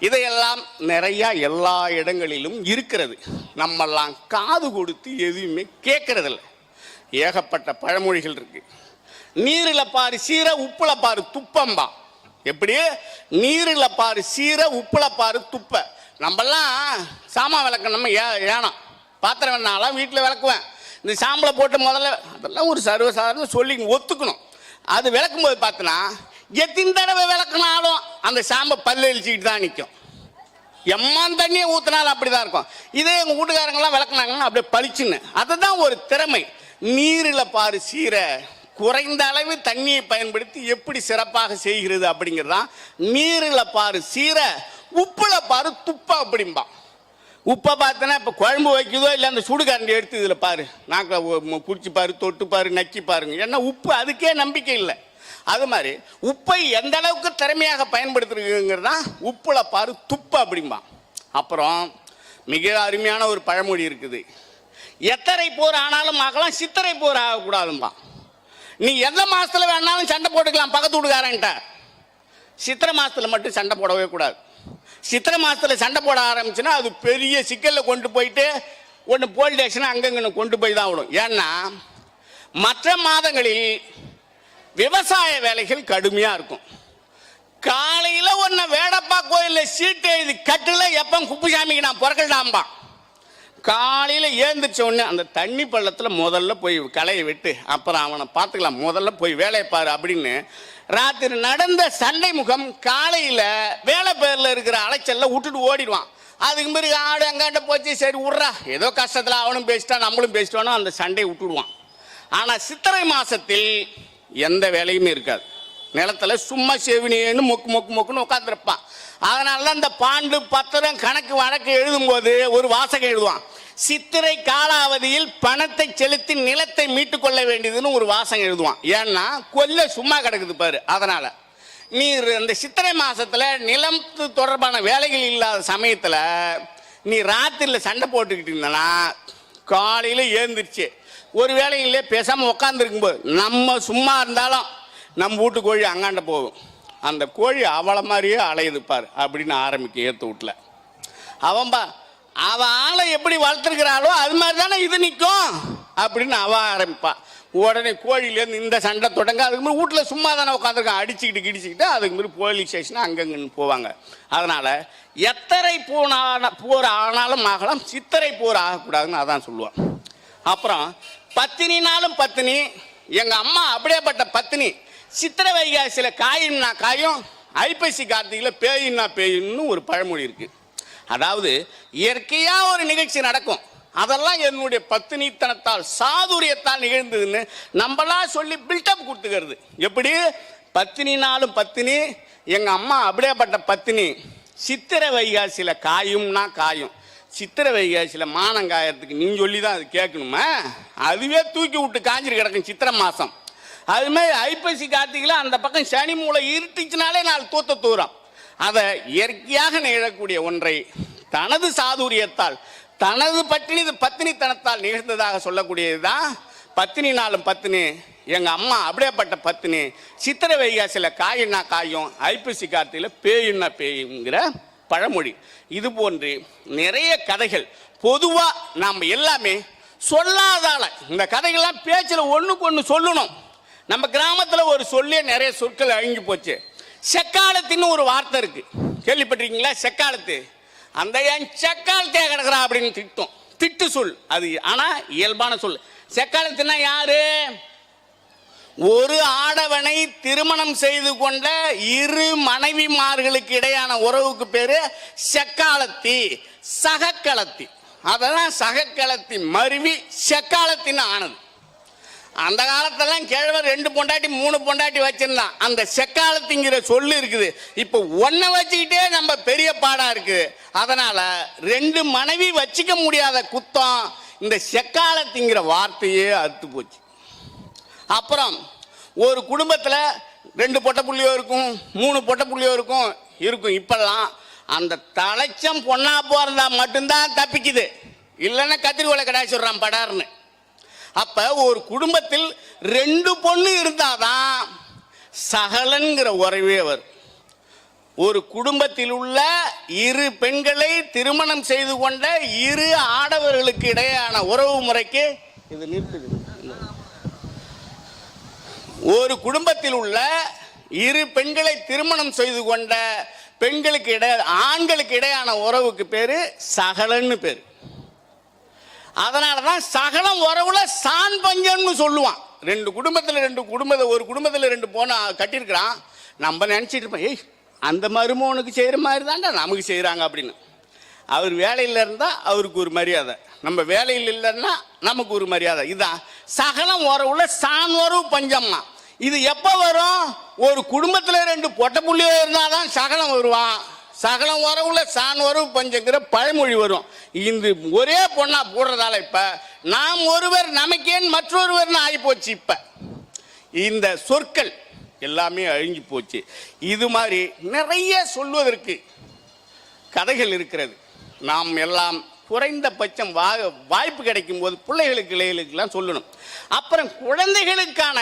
இதையெல்லாம் நிறைய எல்லா இடங்களிலும் இருக்கிறது. நம்மெல்லாம் காது கொடுத்து எதுவுமே கேட்கறதில்ல. ஏகப்பட்ட பழமொழிகள் இருக்கு. நீரில் பாரு சீர உப்புல பாரு துப்பம்பா. எப்படி நீரில் பாரு சீர உப்புல பாரு துப்ப. நம்மெல்லாம் சாமான் விளக்கணும் ஏனம் பாத்திரம் வேணாலாம் வீட்டில் விளக்குவேன். இந்த சாம்பலை போட்டு முதல்ல அதெல்லாம் ஒரு சர்வசாதாரண சொல்லி ஒத்துக்கணும். அது விளக்கும் போது பார்த்தோன்னா எத்தனை தடவை விளக்குனாலும் அந்த சாம்பை பல்லு அழிச்சிக்கிட்டு தான் நிற்கும். எம்மான் தண்ணியை ஊற்றினாலும் அப்படிதான் இருக்கும். இதே எங்கள் வீட்டுக்காரங்களாம் விளக்குனாங்கன்னா அப்படியே பளிச்சுன்னு. அதுதான் ஒரு திறமை. நீரில் பாரு சீர குறைந்த அளவு தண்ணியை பயன்படுத்தி எப்படி சிறப்பாக செய்கிறது அப்படிங்கிறதான் நீரில் பாரு சீர உப்புல பாரு துப்பா அப்படிம்பா. உப்பை பார்த்தோன்னா இப்போ குழம்பு வைக்குதோ இல்லை அந்த சுடுகாரண்டி எடுத்து இதில் பாரு நாக்கில் குடிச்சு பாரு தொட்டு பாரு நக்கி பாருங்க. ஏன்னா உப்பு அதுக்கே நம்பிக்கை இல்லை. அது மாதிரி உப்பை எந்த அளவுக்கு திறமையாக பயன்படுத்துறதுங்கிறது தான் உப்புல பாரு துப்ப அப்படிம்பா. அப்புறம் மிக அருமையான ஒரு பழமொழி இருக்குது. எத்தனை போர் ஆனாலும் ஆகலாம் சித்திரை போர் ஆகக்கூடாதும்பா. நீ எந்த மாசத்துல வேணாலும் சண்டை போட்டுக்கலாம் பக்கத்து வீட்டுக்காரன்ட்ட, சித்திரை மாசத்துல மட்டும் சண்டை போடவே கூடாது. சித்திரை மாசத்துல சண்டை போட ஆரம்பிச்சுன்னா அது பெரிய சிக்கல்ல கொண்டு போயிட்டு ஒன்று போலீஸ் ஸ்டேஷன் அங்கங்கன்னு கொண்டு போய் தான் விடும். ஏன்னா மற்ற மாதங்களில் விவசாய வேலைகள் கடுமையா இருக்கும். காலையில ஒன்ன வேடப்பா கோயில்ல சீட்டு எழுதி கட்டுல எப்ப குப்புசாமிக்கு நான் பிறக்கலாம்பா. காலையில ஏந்திரிச்ச உடனே அந்த தண்ணி பள்ளத்துல முதல்ல போய் களையை விட்டு அப்புறம் அவனை பார்த்துக்கலாம், முதல்ல போய் வேலையை பாரு அப்படின்னு ராத்திரி நடந்த சண்டை முகம் காலையில வேலை பேர்ல இருக்கிற அலைச்சல்ல விட்டுட்டு ஓடிடுவான். அதுக்கு பிறகு ஆடு அங்காண்ட போச்சு சரி விட்றா ஏதோ கஷ்டத்துல அவனும் பேசிட்டான் நம்மளும் பேசிட்டோன்னா அந்த சண்டையை விட்டுடுவான். ஆனா சித்திரை மாசத்தில் எந்த வேலையுமே இருக்காது. நிலத்துல சும்மா செவினியன்னு மொக்கு மொக்கு மொக்குன்னு உட்காந்துருப்பான். அதனால இந்த பாண்டு பத்திரம் கணக்கு வழக்கு எழுதும் போது ஒரு வாசகம் எழுதுவான். சித்திரை காலாவதியில் பணத்தை செலுத்தி நிலத்தை மீட்டு கொள்ள வேண்டியதுன்னு ஒரு வாசகம் எழுதுவான். ஏன்னா கொல்ல சும்மா கிடக்குது பாரு. அதனால நீ இந்த சித்திரை மாசத்துல நிலத்து தொடர்பான வேலைகள் இல்லாத சமயத்துல நீ ராத்திரில சண்டை போட்டுக்கிட்டு இருந்தனா காலையில ஏந்திரிச்சு ஒரு வேலையிலே பேசாம உட்காந்துருக்கும் போது நம்ம சும்மா இருந்தாலும் நம்ம வீட்டு கோழி அங்காண்ட போகும். அந்த கோழி அவளை மாதிரியே அலையுது பாரு அப்படின்னு ஆரம்பிக்க ஏற்று வீட்டில் அவன் ஆளை எப்படி வளர்த்துருக்கிறாளோ அது மாதிரி தானே இது நிற்கும் அப்படின்னு அவன் ஆரம்பிப்பா. உடனே கோழிலேருந்து இந்த சண்டை தொடங்க. அதுக்கு மாதிரி வீட்டில் சும்மா தானே உட்காந்துருக்கான் அடிச்சுக்கிட்டு கிடிச்சிக்கிட்டு அதுக்கு மாதிரி போலீஸ் ஸ்டேஷன் அங்கங்கன்னு போவாங்க. அதனால எத்தனை போர் ஆனாலும் ஆகலாம் சித்திரை போர் ஆகக்கூடாதுன்னு அதான் சொல்லுவான். அப்புறம் பத்தினினாலும் பத்தினி, எங்கள் அம்மா அப்படியேப்பட்ட பத்தினி. சித்திரை வைகாசியில் காயின்னா காயும் ஐப்பசி கார்த்திகையில் பேயின்னா பேயின்னு ஒரு பழமொழி இருக்கு. அதாவது இயற்கையாக ஒரு நிகழ்ச்சி நடக்கும், அதெல்லாம் என்னுடைய பத்தினித்தனத்தால் சாதுரியத்தால் நிகழ்ந்ததுன்னு நம்மளா சொல்லி பில்டப் கொடுத்துக்கிறது. எப்படி பத்தினினாலும் பத்தினி எங்கள் அம்மா அப்படியேப்பட்ட பத்தினி. சித்திரை வைகாசியில் காயும்னா காயும், சித்திரை வைகாசியில் மானம் காயறதுக்கு நீ சொல்லி தான் அது கேட்கணுமா? அதுவே தூக்கி விட்டு காஞ்சிரு கிடக்கும் சித்திரை மாதம். அதுமாதிரி ஐப்பசி கார்த்திகையில் அந்த பக்கம் சனி மூளை இருட்டுச்சுனாலே 4 தூத்த தூரம். அதை இயற்கையாக நிகழக்கூடிய ஒன்றை தனது சாதுரியத்தால், தனது பத்தினித்தனத்தால் நிகழ்ந்ததாக சொல்லக்கூடியது தான் பத்தினினாலும் பத்தினி. எங்கள் அம்மா அப்படியேப்பட்ட பத்தினி. சித்திரை வைகாசியில் காயுன்னா காயும், ஐப்பசி கார்த்திகையில் பேயுன்னா பேயுங்கிற பழமொழி. இது போன்று நிறைய கதைகள் பொதுவாக நாம் எல்லாமே சொல்லாதால இந்த கதைகள்லாம் பேச்சில் ஒன்றுக்கு ஒன்று சொல்லணும். நம்ம கிராமத்தில் ஒரு சொல்லே நிறைய சொற்கள் அழிஞ்சு போச்சு. செக்காலத்தின்னு ஒரு வார்த்தை இருக்கு, கேள்விப்பட்டிருக்கீங்களா? செக்காலத்து. அந்த என் செக்காலத்தே கிடக்குறா அப்படின்னு திட்டு சொல் அது. ஆனால் இயல்பான சொல். செக்காலத்துனா யாரு? ஒரு ஆடவனை திருமணம் செய்து கொண்ட 2 மனைவிமார்களுக்கு இடையான உறவுக்கு பேரு செக்காலத்தி, சகக்களத்தி. அதெல்லாம் சகக்களத்தி மருவி செக்காலத்தின்னு ஆனது. அந்த காலத்தெல்லாம் கிழவர் 2 பொண்டாட்டி 3 பொண்டாட்டி வச்சிருந்தான். அந்த செக்காலத்திங்கிற சொல்லு இருக்குது. இப்போ ஒன்றை வச்சுக்கிட்டே நம்ம பெரிய பாடா இருக்குது. அதனால 2 மனைவி வச்சுக்க முடியாத குத்தம் இந்த செக்காலத்திங்கிற வார்த்தையே அறுத்து போச்சு. அப்புறம் ஒரு குடும்பத்தில் 2 பொட்டை புள்ளியோ இருக்கும், 3 பொட்டை புள்ளியோ இருக்கும். இப்பெல்லாம் அந்த தலைச்சம் பொண்ணா போறதா மட்டும்தான் தப்பிக்குது, இல்லைன்னா கத்திரிக்கோளை கடாய்ச்சிடுறான் படார்னு. அப்ப ஒரு குடும்பத்தில் 2 பொண்ணு இருந்தாதான் சகலன்கிற உறவே வரும். ஒரு குடும்பத்தில் உள்ள 2 பெண்களை திருமணம் செய்து கொண்ட 2 ஆடவர்களுக்கு இடையான உறவு முறைக்கு இது நிறுத்துது. ஒரு குடும்பத்தில் உள்ள 2 பெண்களை திருமணம் செய்து கொண்ட ஆண்களுக்கு இடையான உறவுக்கு பேரு சகலன்னு பேரு. அதனாலதான் சகலம் உறவுல சான் பஞ்சம்னு சொல்லுவான். 2 குடும்பத்தில் ஒரு குடும்பத்தில் 2 பொண்ணு கட்டியிருக்கிறான். நம்ம நினைச்சிட்டு இருப்போம், ஏய் அந்த மருமகனுக்கு செய்யற மாதிரி தான்டா நமக்கு செய்யறாங்க அப்படின்னு. அவர் வேலையில் இருந்தால் அவருக்கு ஒரு மரியாதை, நம்ம வேலையில் இல்லைன்னா நமக்கு ஒரு மரியாதை. இதுதான் சகலம் உறவுல சான் உறவு பஞ்சம்மா. இது எப்போ வரும்? ஒரு குடும்பத்தில் 2 பொட்டை புள்ளியோ இருந்தாதான் சகலம் வருவான். சகலம் உறவுல சான் உறவு பஞ்சங்கிற பழமொழி வரும். இந்த ஒரே பொண்ணா போடுறதால இப்ப நாம் ஒருவர் நமக்கேன் மற்றொருவர்னு ஆகி போச்சு. இப்ப இந்த சொற்கள் எல்லாமே அழிஞ்சு போச்சு. இது மாதிரி நிறைய சொல்வதற்கு கதைகள் இருக்கிறது. நாம் எல்லாம் குறைந்தபட்சம் வாய்ப்பு கிடைக்கும் போது பிள்ளைகளுக்கு இளைஞர்களுக்கெல்லாம் சொல்லணும். அப்புறம் குழந்தைகளுக்கான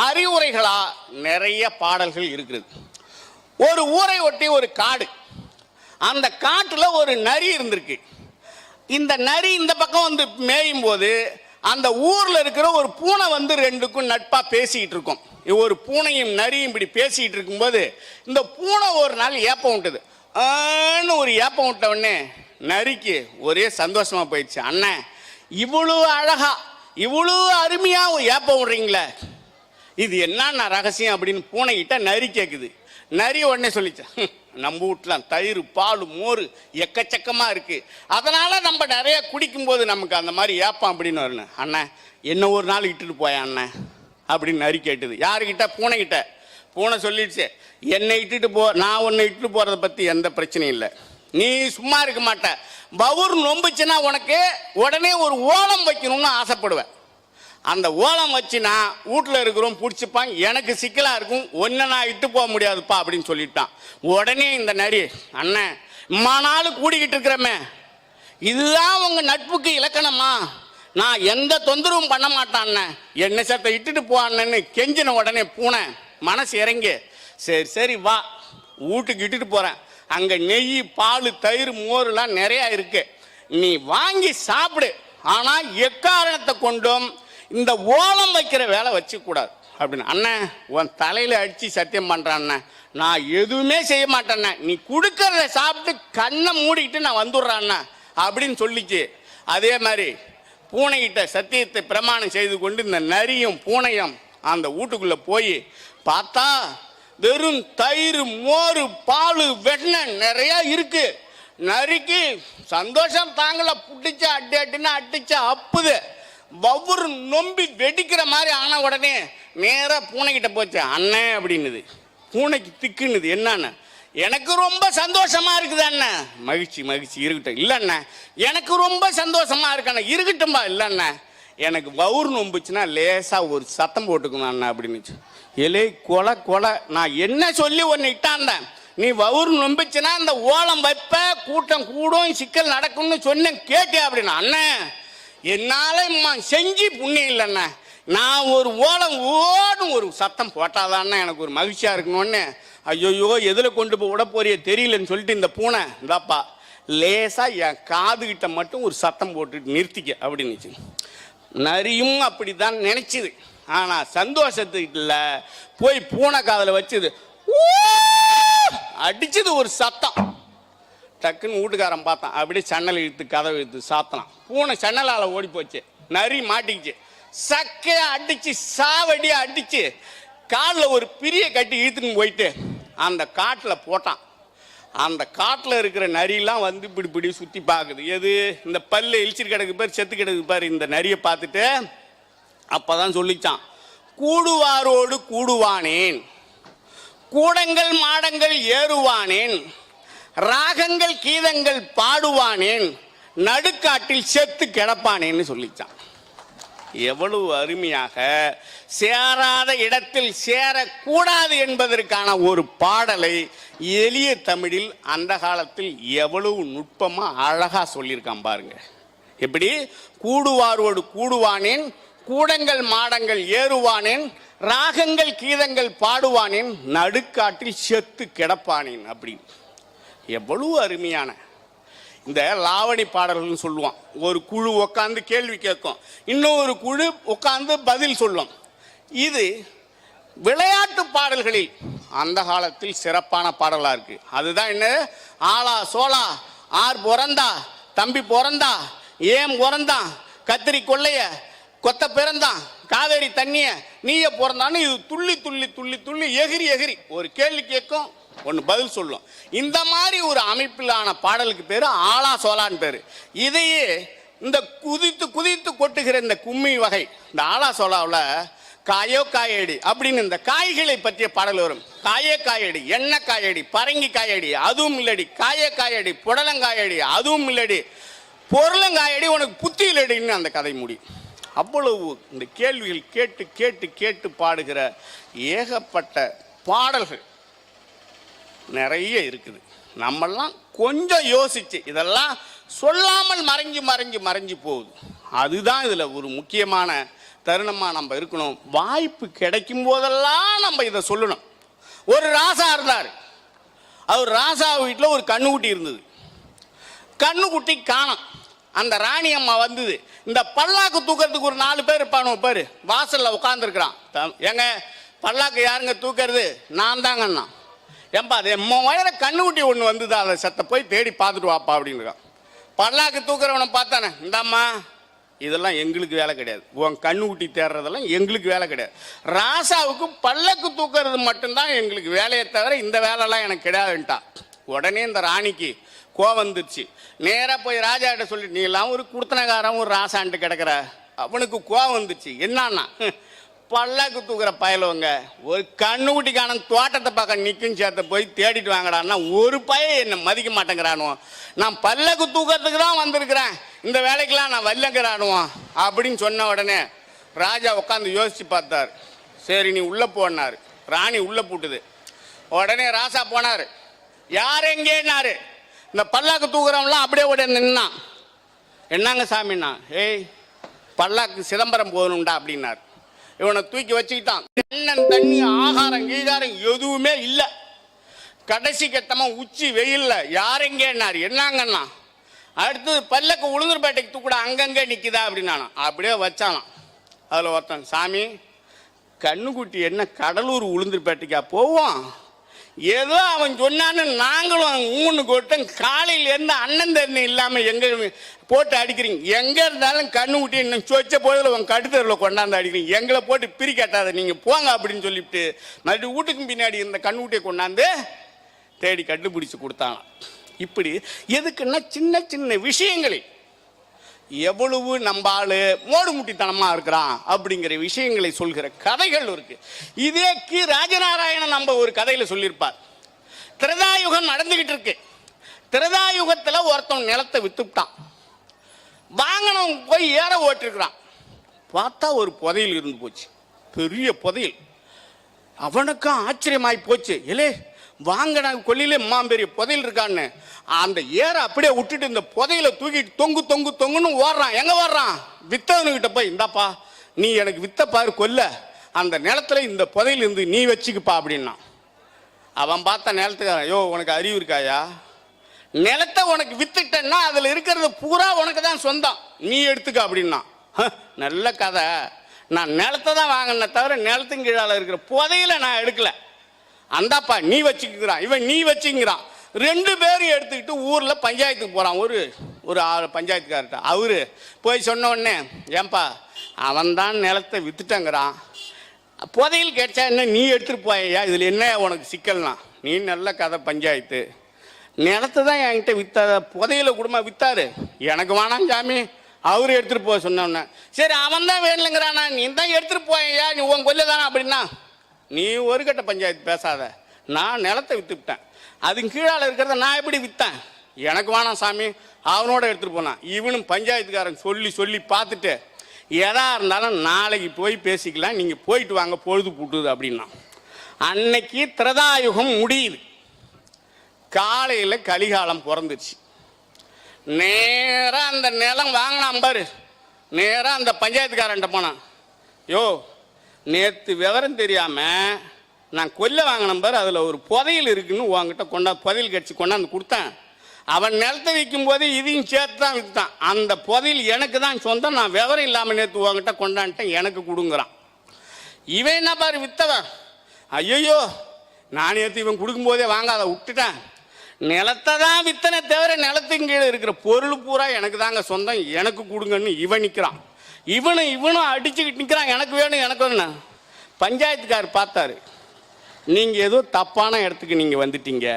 அறிவுரைகளா நிறைய பாடல்கள் இருக்கிறது. ஒரு ஊரை ஒட்டி ஒரு காடு, அந்த காட்டுல ஒரு நரி இருந்திருக்கு. இந்த நரி இந்த பக்கம் வந்து மேயும் போது அந்த ஊர்ல இருக்கிற ஒரு பூனை வந்து 2க்கும் நட்பா பேசிக்கிட்டு இருக்கும். ஒரு பூனையும் நரியும் இப்படி பேசிக்கிட்டு இருக்கும்போது இந்த பூனை ஒரு நாள் ஏப்பம் விட்டது. ஒரு ஏப்பம் விட்ட உடனே நரிக்கு ஒரே சந்தோஷமா போயிடுச்சு. அண்ணன் இவ்வளவு அழகா இவ்வளவு அருமையா ஏப்பம் விடுறீங்களே, இது என்னன்னா ரகசியம் அப்படின்னு பூனைகிட்ட நரி கேட்குது. நரி உடனே சொல்லிச்சு, நம்ம வீட்டுலாம் தயிர் பால் மோர் எக்கச்சக்கமா இருக்கு, அதனால நம்ம நிறைய குடிக்கும் போது நமக்கு அந்த மாதிரி ஏப்பம் அப்படின்னு வரணும். அண்ணன் என்ன ஒரு நாள் இட்டுட்டு போய அண்ணன் அப்படின்னு நரி கேட்டுது. யாருக்கிட்ட? பூனைகிட்ட. பூனை சொல்லிடுச்சு, என்னை இட்டுட்டு போ, நான் உன்னை இட்டுட்டு போறதை பத்தி எந்த பிரச்சனையும் இல்லை, நீ சும்மா இருக்க மாட்ட, பவுர் நொம்புச்சுன்னா உனக்கு உடனே ஒரு ஓலம் வைக்கணும்னு ஆசைப்படுவேன், அந்த ஓலம் வச்சுனா வீட்டில் இருக்கிறோம் பிடிச்சிப்பாங்க, எனக்கு சிக்கலா இருக்கும், ஒன்றை நான் இட்டு போக முடியாதுப்பா அப்படின்னு சொல்லிட்டான். உடனே இந்த நரி, அண்ணன் இம்மா நாள் கூடிக்கிட்டு இருக்கிறமே, இதுதான் உங்க நட்புக்கு இலக்கணமா, நான் எந்த தொந்தரவும் பண்ண மாட்டான் அண்ணன், என்ன சத்த இட்டுட்டு போ அண்ணன்னு கெஞ்சின உடனே பூனை மனசு இறங்கி, சரி சரி வா வீட்டுக்கு இட்டுட்டு போறேன், அங்க நெய் பால் தயிர் மோர்லாம் நிறைய இருக்கு, நீ வாங்கி சாப்பிடு, ஆனா எக்காரணத்தை கொண்டும் இந்த ஓலம் வைக்கிற வேலை வச்சு கூடாது அப்படின்னு. அண்ணன் உன் தலையில அடிச்சு சத்தியம் பண்றான் அண்ணன், நான் எதுவுமே செய்ய மாட்டேன், நீ கொடுக்கறத சாப்பிட்டு கண்ணை மூடிக்கிட்டு நான் வந்துடுறேன் அப்படின்னு சொல்லிச்சு. அதே மாதிரி பூனைகிட்ட சத்தியத்தை பிரமாணம் செய்து கொண்டு இந்த நரியும் பூனையும் அந்த வீட்டுக்குள்ள போய் பார்த்தா வெறும் தயிர் மோர் பால் வெண்ணெய் நிறைய இருக்கு. நரிக்கு சந்தோஷம் தாங்கள, புட்டிச்சு அட்டினா அட்டிச்சு அப்புது, ஒவ்வொரு நொம்பி வெடிக்கிற மாதிரி ஆன உடனே நேராக பூனைக்கிட்ட போச்சு. அண்ணன் அப்படின்னுது, பூனைக்கு திக்குன்னுது. என்னன்னு, எனக்கு ரொம்ப சந்தோஷமா இருக்குது அண்ணன். மகிழ்ச்சி மகிழ்ச்சி இருக்கட்டும். இல்லைண்ணா எனக்கு ரொம்ப சந்தோஷமா இருக்கண்ணா. இருக்கட்டும்பா. இல்லைண்ணா எனக்கு வவுறு நொம்புச்சுன்னா லேசா ஒரு சத்தம் போட்டுக்கணும் அண்ணா அப்படின்னுச்சு. எலே கொலை கொலை, நான் என்ன சொல்லி ஒன்று இட்டாந்தேன், நீ வவுறு நொம்பிச்சுன்னா இந்த ஓலம் வைப்ப, கூட்டம் கூடும், சிக்கல் நடக்கும்னு சொன்னேன், கேட்டே அப்படின்னா. அண்ணன் என்னால செஞ்சு புண்ணியம் இல்லைண்ணா, நான் ஒரு ஓலம் ஓடும் ஒரு சத்தம் போட்டாதான்னா எனக்கு ஒரு மகிழ்ச்சியா இருக்கணும்னு. ஐயோயோ எதில் கொண்டு போய் விட போறிய தெரியலன்னு சொல்லிட்டு இந்த பூனை இந்தாப்பா லேசா என் காதுகிட்ட மட்டும் ஒரு சத்தம் போட்டுட்டு நிறுத்திக்க அப்படின்னுச்சு. நரியும் அப்படிதான் நினைச்சுது. ஆனா சந்தோஷத்துக்குல போய் பூனை காதல வச்சுது, அடிச்சது ஒரு சத்தம். டக்குன்னு வீட்டுக்காரன் பார்த்தான், அப்படியே சன்னல் இழுத்து கதவை இழுத்து சாத்தலாம். பூனை சன்னலால ஓடி போச்சு, நரி மாட்டிக்கிச்சு. சக்கைய அடிச்சு சாவடியா அடிச்சு காலில் ஒரு பிரிய கட்டி இழுத்துன்னு போயிட்டு அந்த காட்டில் போட்டான். அந்த காட்டில் இருக்கிற நரியெல்லாம் வந்து இப்படி இப்படி சுற்றி பார்க்குது. எது, இந்த பல்லு இழிச்சிட்டு கிடக்கு பாரு, செத்து கிடக்கு பாரு. இந்த நரியை பார்த்துட்டு அப்பதான் சொல்லிச்சான், கூடுவாரோடு கூடுவானேன், கூடங்கள் மாடங்கள் ஏறுவானேன், ராகங்கள் கீதங்கள் பாடுவானேன், நடுக்காட்டில் செத்து கிடப்பானேன்னு சொல்லிச்சான். எவ்வளவு அருமையாக சேராத இடத்தில் சேரக்கூடாது என்பதற்கான ஒரு பாடலை எளிய தமிழில் அந்த காலத்தில் எவ்வளவு நுட்பமா அழகா சொல்லியிருக்கான் பாருங்க. எப்படி, கூடுவாரோடு கூடுவானேன், கூடங்கள் மாடங்கள் ஏறுவானேன், ராகங்கள் கீதங்கள் பாடுவானேன், நடுக்காட்டில் செத்து கிடப்பானேன். அப்படின்னு எவ்வளவு அருமையான இந்த லாவணி பாடல்கள்னு சொல்லுவான். ஒரு குழு உட்காந்து கேள்வி கேட்கும், இன்னொரு குழு உட்காந்து பதில் சொல்லும். இது விளையாட்டு பாடல்களில் அந்த காலத்தில் சிறப்பான பாடலா இருக்கு. அதுதான் என்ன, ஆளா சோளா, ஆர் பிறந்தா, தம்பி பிறந்தா, ஏன் பிறந்தான், கத்திரி கொள்ளைய கொத்த பிறந்தான், காவேரி தண்ணிய நீய பிறந்தான்னு இது துள்ளி துள்ளி துள்ளி துள்ளி எகிரி எகிரி ஒரு கேள்வி கேட்கும், ஒன்று பதில் சொல்லும். இந்த மாதிரி ஒரு அமைப்பிலான பாடலுக்கு பேரு ஆலா சோலான்னு பேரு. இதையே இந்த குதித்து குதித்து கொட்டுகிற இந்த கும்மி வகை, இந்த ஆலா சோலாவில் காயோ காயடி அப்படின்னு இந்த காய்களை பற்றிய பாடல் வரும். காயே காயடி, எண்ணெய் காயடி, பரங்கி காயடி, அதுவும் இல்லடி, காயே காயடி, புடலங்காயடி, அதுவும் இல்லடி, பொருளங்காயடி, உனக்கு புத்தி இல்லடின்னு அந்த கதை முடியும். அவ்வளவு இந்த கேள்விகள் கேட்டு கேட்டு கேட்டு பாடுகிற ஏகப்பட்ட பாடல்கள் நிறைய இருக்குது. நம்மெல்லாம் கொஞ்சம் யோசிச்சு இதெல்லாம் சொல்லாமல் மறைஞ்சு மறைஞ்சு மறைஞ்சு போகுது. அதுதான் இதுல ஒரு முக்கியமான தருணமா நம்ம இருக்கணும். வாய்ப்பு கிடைக்கும் போதெல்லாம் நம்ம இதை சொல்லணும். ஒரு ராசா இருந்தார், அவர் ராசா வீட்டில் ஒரு கண்ணுக்குட்டி இருந்தது. கண்ணுக்குட்டி காணோம். அந்த ராணி அம்மா வந்தது, இந்த பல்லாக்கு தூக்கிறதுக்கு ஒரு 4 பேர் இருப்பானு பாரு, வாசல்ல உட்காந்துருக்கிறான். ஏங்க பல்லாக்கு யாருங்க தூக்கிறது? நான் தாங்கண்ணா. ஏன்பா அது உயர கண்ணுக்குட்டி ஒன்று வந்தது, அதை சத்த போய் தேடி பார்த்துட்டு வாப்பா அப்படின்னுக்கான். பல்லாக்கு தூக்குறவனை பார்த்தானே, இந்தாம்மா இதெல்லாம் எங்களுக்கு வேலை கிடையாது, உன் கண்ணுக்குட்டி தேடுறதெல்லாம் எங்களுக்கு வேலை கிடையாது, ராசாவுக்கு பல்லக்கு தூக்குறது மட்டும்தான் எங்களுக்கு வேலையை தவிர இந்த வேலைலாம் எனக்கு கிடையாதுன்ட்டா. உடனே இந்த ராணிக்கு கோவம் வந்துருச்சு. நேராக போய் ராஜா கிட்ட சொல்லி, நீ எல்லாம் ஒரு குடுத்தனகாரன் ஒரு ராசான்ட்டு கிடக்கிற. அவனுக்கு கோவம் வந்துச்சு. என்னன்னா, பல்லாக்கு தூக்குற பயலுவங்க ஒரு கண்ணுக்குட்டிக்கான தோட்டத்தை பார்க்க நிற்கும் சேர்த்த போய் தேடிட்டு வாங்கடான்னா ஒரு பையன் என்னை மதிக்க மாட்டேங்கிறானுவோம். நான் பல்லக்கு தூக்கிறதுக்கு தான் வந்திருக்கிறேன், இந்த வேலைக்கெல்லாம் நான் வரலங்கிறானுவோம் அப்படின்னு சொன்ன உடனே ராஜா உட்காந்து யோசிச்சு பார்த்தார். சரி நீ உள்ளே போனார். ராணி உள்ளே போட்டுது. உடனே ராசா போனார். யார் எங்கேன்னாரு. இந்த பல்லாக்கு தூக்குறவங்களாம் அப்படியே உடனே நின்னான். என்னங்க சாமின்னா, ஏய் பல்லாக்கு சிதம்பரம் போகணும்டா அப்படின்னார். இவனை தூக்கி வச்சுக்கிட்டான். தென்னன் தண்ணி ஆகாரம் கீகாரம் எதுவுமே இல்லை. கடைசி கட்டமா உச்சி வெயில்ல யாரெங்கன்னாரு. என்னங்கன்னா, அடுத்தது பல்லக்கு உளுந்தூர்பேட்டைக்கு தூக்கூட அங்கங்கே நிற்குதா அப்படின்னானா. அப்படியே வச்சானான். அதில் ஒருத்தன், சாமி கண்ணுக்குட்டி என்ன கடலூர் உளுந்தூர்பேட்டைக்கா போவோம், ஏதோ அவன் சொன்னான்னு நாங்களும் ஊன்னு கொட்டும். காலையிலேருந்து அண்ணன் தண்ணி இல்லாமல் எங்கே போட்டு அடிக்கிறீங்க, எங்கே இருந்தாலும் கண்ணுக்குட்டி இன்னும் சொச்ச போதில் உன் கடுத்தரில் கொண்டாந்து அடிக்கிறீங்க, எங்களை போட்டு பிரிக்காட்டாத நீங்கள் போங்க அப்படின்னு சொல்லிவிட்டு மறுபடியும் வீட்டுக்கும் பின்னாடி இந்த கண்ணுக்குட்டியை கொண்டாந்து தேடி கண்டுபிடிச்சு கொடுத்தாங்க. இப்படி எதுக்குன்னா சின்ன சின்ன விஷயங்களை எவ்வளவு நம்பாளு மோடுமுட்டித்தனமா இருக்கிறான் அப்படிங்கிற விஷயங்களை சொல்கிற கதைகள் இருக்கு. இதே கி ராஜநாராயணன் நம்ம ஒரு கதையில சொல்லியிருப்பார். திரேதாயுகம் நடந்துகிட்டு இருக்கு. திரேதாயுகத்துல ஒருத்தன் நிலத்தை வித்துட்டான். வாங்கினவன் போய் ஏற ஓட்டிருக்கிறான். பார்த்தா ஒரு புதையல் இருந்து போச்சு, பெரிய புதையல். அவனுக்கும் ஆச்சரியமாய் போச்சு. இல்லே வாங்கின கொல்லிலே பெரிய புதையல் இருக்கான்னு அந்த ஏற அப்படியே விட்டுட்டு இந்த புதையலை தூக்கிட்டு தொங்கு தொங்கு தொங்குன்னு ஓடுறான். எங்க ஓடுறான்? வித்தவனுக்கிட்ட போய், இந்தாப்பா நீ எனக்கு வித்த பாரு கொல்ல, அந்த நிலத்துல இந்த புதையல் இருந்து நீ வச்சுக்குப்பா அப்படின்னா. அவன் பார்த்த நிலத்துக்கு, ஐயோ உனக்கு அறிவு இருக்காயா? நிலத்தை உனக்கு வித்துட்டேன்னா அதுல இருக்கிறது பூரா உனக்கு தான் சொந்தம், நீ எடுத்துக்க அப்படின்னா. நல்ல கதை, நான் நிலத்தை தான் வாங்கின தவிர நிலத்தின் கீழால இருக்கிற புதையில நான் எடுக்கல, அந்தாப்பா நீ வச்சுக்கிறான். இவன் நீ வச்சுக்கிறான். ரெண்டு பேரும் எடுத்துக்கிட்டு ஊர்ல பஞ்சாயத்துக்கு போறான். ஒரு 6 பஞ்சாயத்துக்கார்ட்ட அவரு போய் சொன்ன உடனே, ஏன்பா அவன் தான் நிலத்தை வித்துட்டங்கிறான், புதையில் கேட்டா என்ன நீ எடுத்துட்டு போயா, இதுல என்ன உனக்கு சிக்கல்னா? நீ நல்ல கதை பஞ்சாயத்து, நிலத்தை தான் என்கிட்ட வித்த, புதையில குடும்பம் வித்தாரு, எனக்கு வேணாம் சாமி அவரு எடுத்துட்டு போக சொன்ன. சரி அவன் தான் வேணுங்கிறானா, நீ தான் எடுத்துட்டு போயா, நீ உன் கொல்ல தானே அப்படின்னா. நீ ஒரு கட்ட பஞ்சாயத்து பேசாத, நான் நிலத்தை வித்துவிட்டேன், அதுக்கு கீழால இருக்கிறத நான் எப்படி வித்தேன், எனக்கு வேணாம் சாமி அவனோட எடுத்துட்டு போனான். இவனும் பஞ்சாயத்துக்காரன் சொல்லி சொல்லி பார்த்துட்டு, எதா இருந்தாலும் நாளைக்கு போய் பேசிக்கலாம், நீங்க போயிட்டு வாங்க பொழுது பூட்டுது அப்படின்னா. அன்னைக்கு திரேதாயுகம் முடியுது. காலையில கலிகாலம் பிறந்துச்சு. நேரா அந்த நிலம் வாங்கினான் பாரு, நேரா அந்த பஞ்சாயத்துக்காரன்ட்ட போனான். யோ நேற்று விவரம் தெரியாம நான் கொல்ல வாங்கினேன் பாரு, அதுல ஒரு புதையல் இருக்குன்னு உங்ககிட்ட புதையல் கட்சி கொண்டாந்து கொடுத்தேன். அவன் நிலத்தை விற்கும் போது இதையும் சேர்த்து தான் விற்றான். அந்த புதையல் எனக்கு தான் சொந்தம், நான் விவரம் இல்லாம நேற்று உங்ககிட்ட கொண்டான்ட்டேன், எனக்கு கொடுங்குறான். இவன் என்ன பாரு வித்தவன், ஐயோ நான் நேற்று இவன் கொடுக்கும் போதே வாங்காத விட்டுட்டேன், நிலத்தை தான் வித்தனை தவிர நிலத்தின் கீழே இருக்கிற பொருள் பூரா எனக்கு தாங்க சொந்தம், எனக்கு கொடுங்கன்னு இவன் நிற்கிறான். இவனும் அடிச்சுக்கிட்டு நிற்கிறான், எனக்கு வேணும் எனக்கு வேணும். பஞ்சாயத்துக்கார் பார்த்தாரு, நீங்க ஏதோ தப்பான இடத்துக்கு நீங்க வந்துட்டீங்க,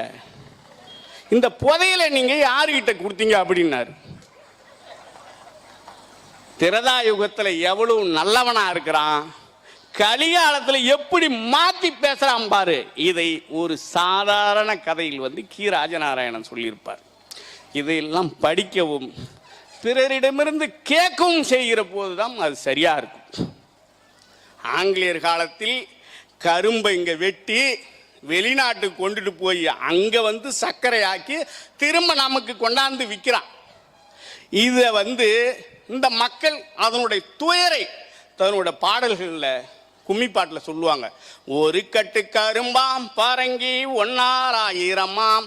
இந்த புதையலை நீங்க யாருகிட்ட கொடுத்தீங்க அப்படின்னாரு. திரேதாயுகத்துல எவ்வளவு நல்லவனா இருக்கிறான், கலிகாலத்துல எப்படி மாத்தி பேசுறான் பாரு. இதை ஒரு சாதாரண கதையில் கி ராஜநாராயணன் சொல்லியிருப்பார். இதையெல்லாம் படிக்கவும் பிறரிடமிருந்து கேட்கவும் செய்கிற போதுதான் அது சரியா இருக்கும். ஆங்கிலேயர் காலத்தில் கரும்பை இங்க வெட்டி வெளிநாட்டுக்கு கொண்டுட்டு போய் அங்க சர்க்கரையாக்கி திரும்ப நமக்கு கொண்டாந்து விற்கிறான். இத இந்த மக்கள் அதனுடைய துயரை தன்னுடைய பாடல்கள்ல கும்மி பாட்டில் சொல்லுவாங்க. ஒரு கட்டு கரும்பாம் பரங்கி 1,000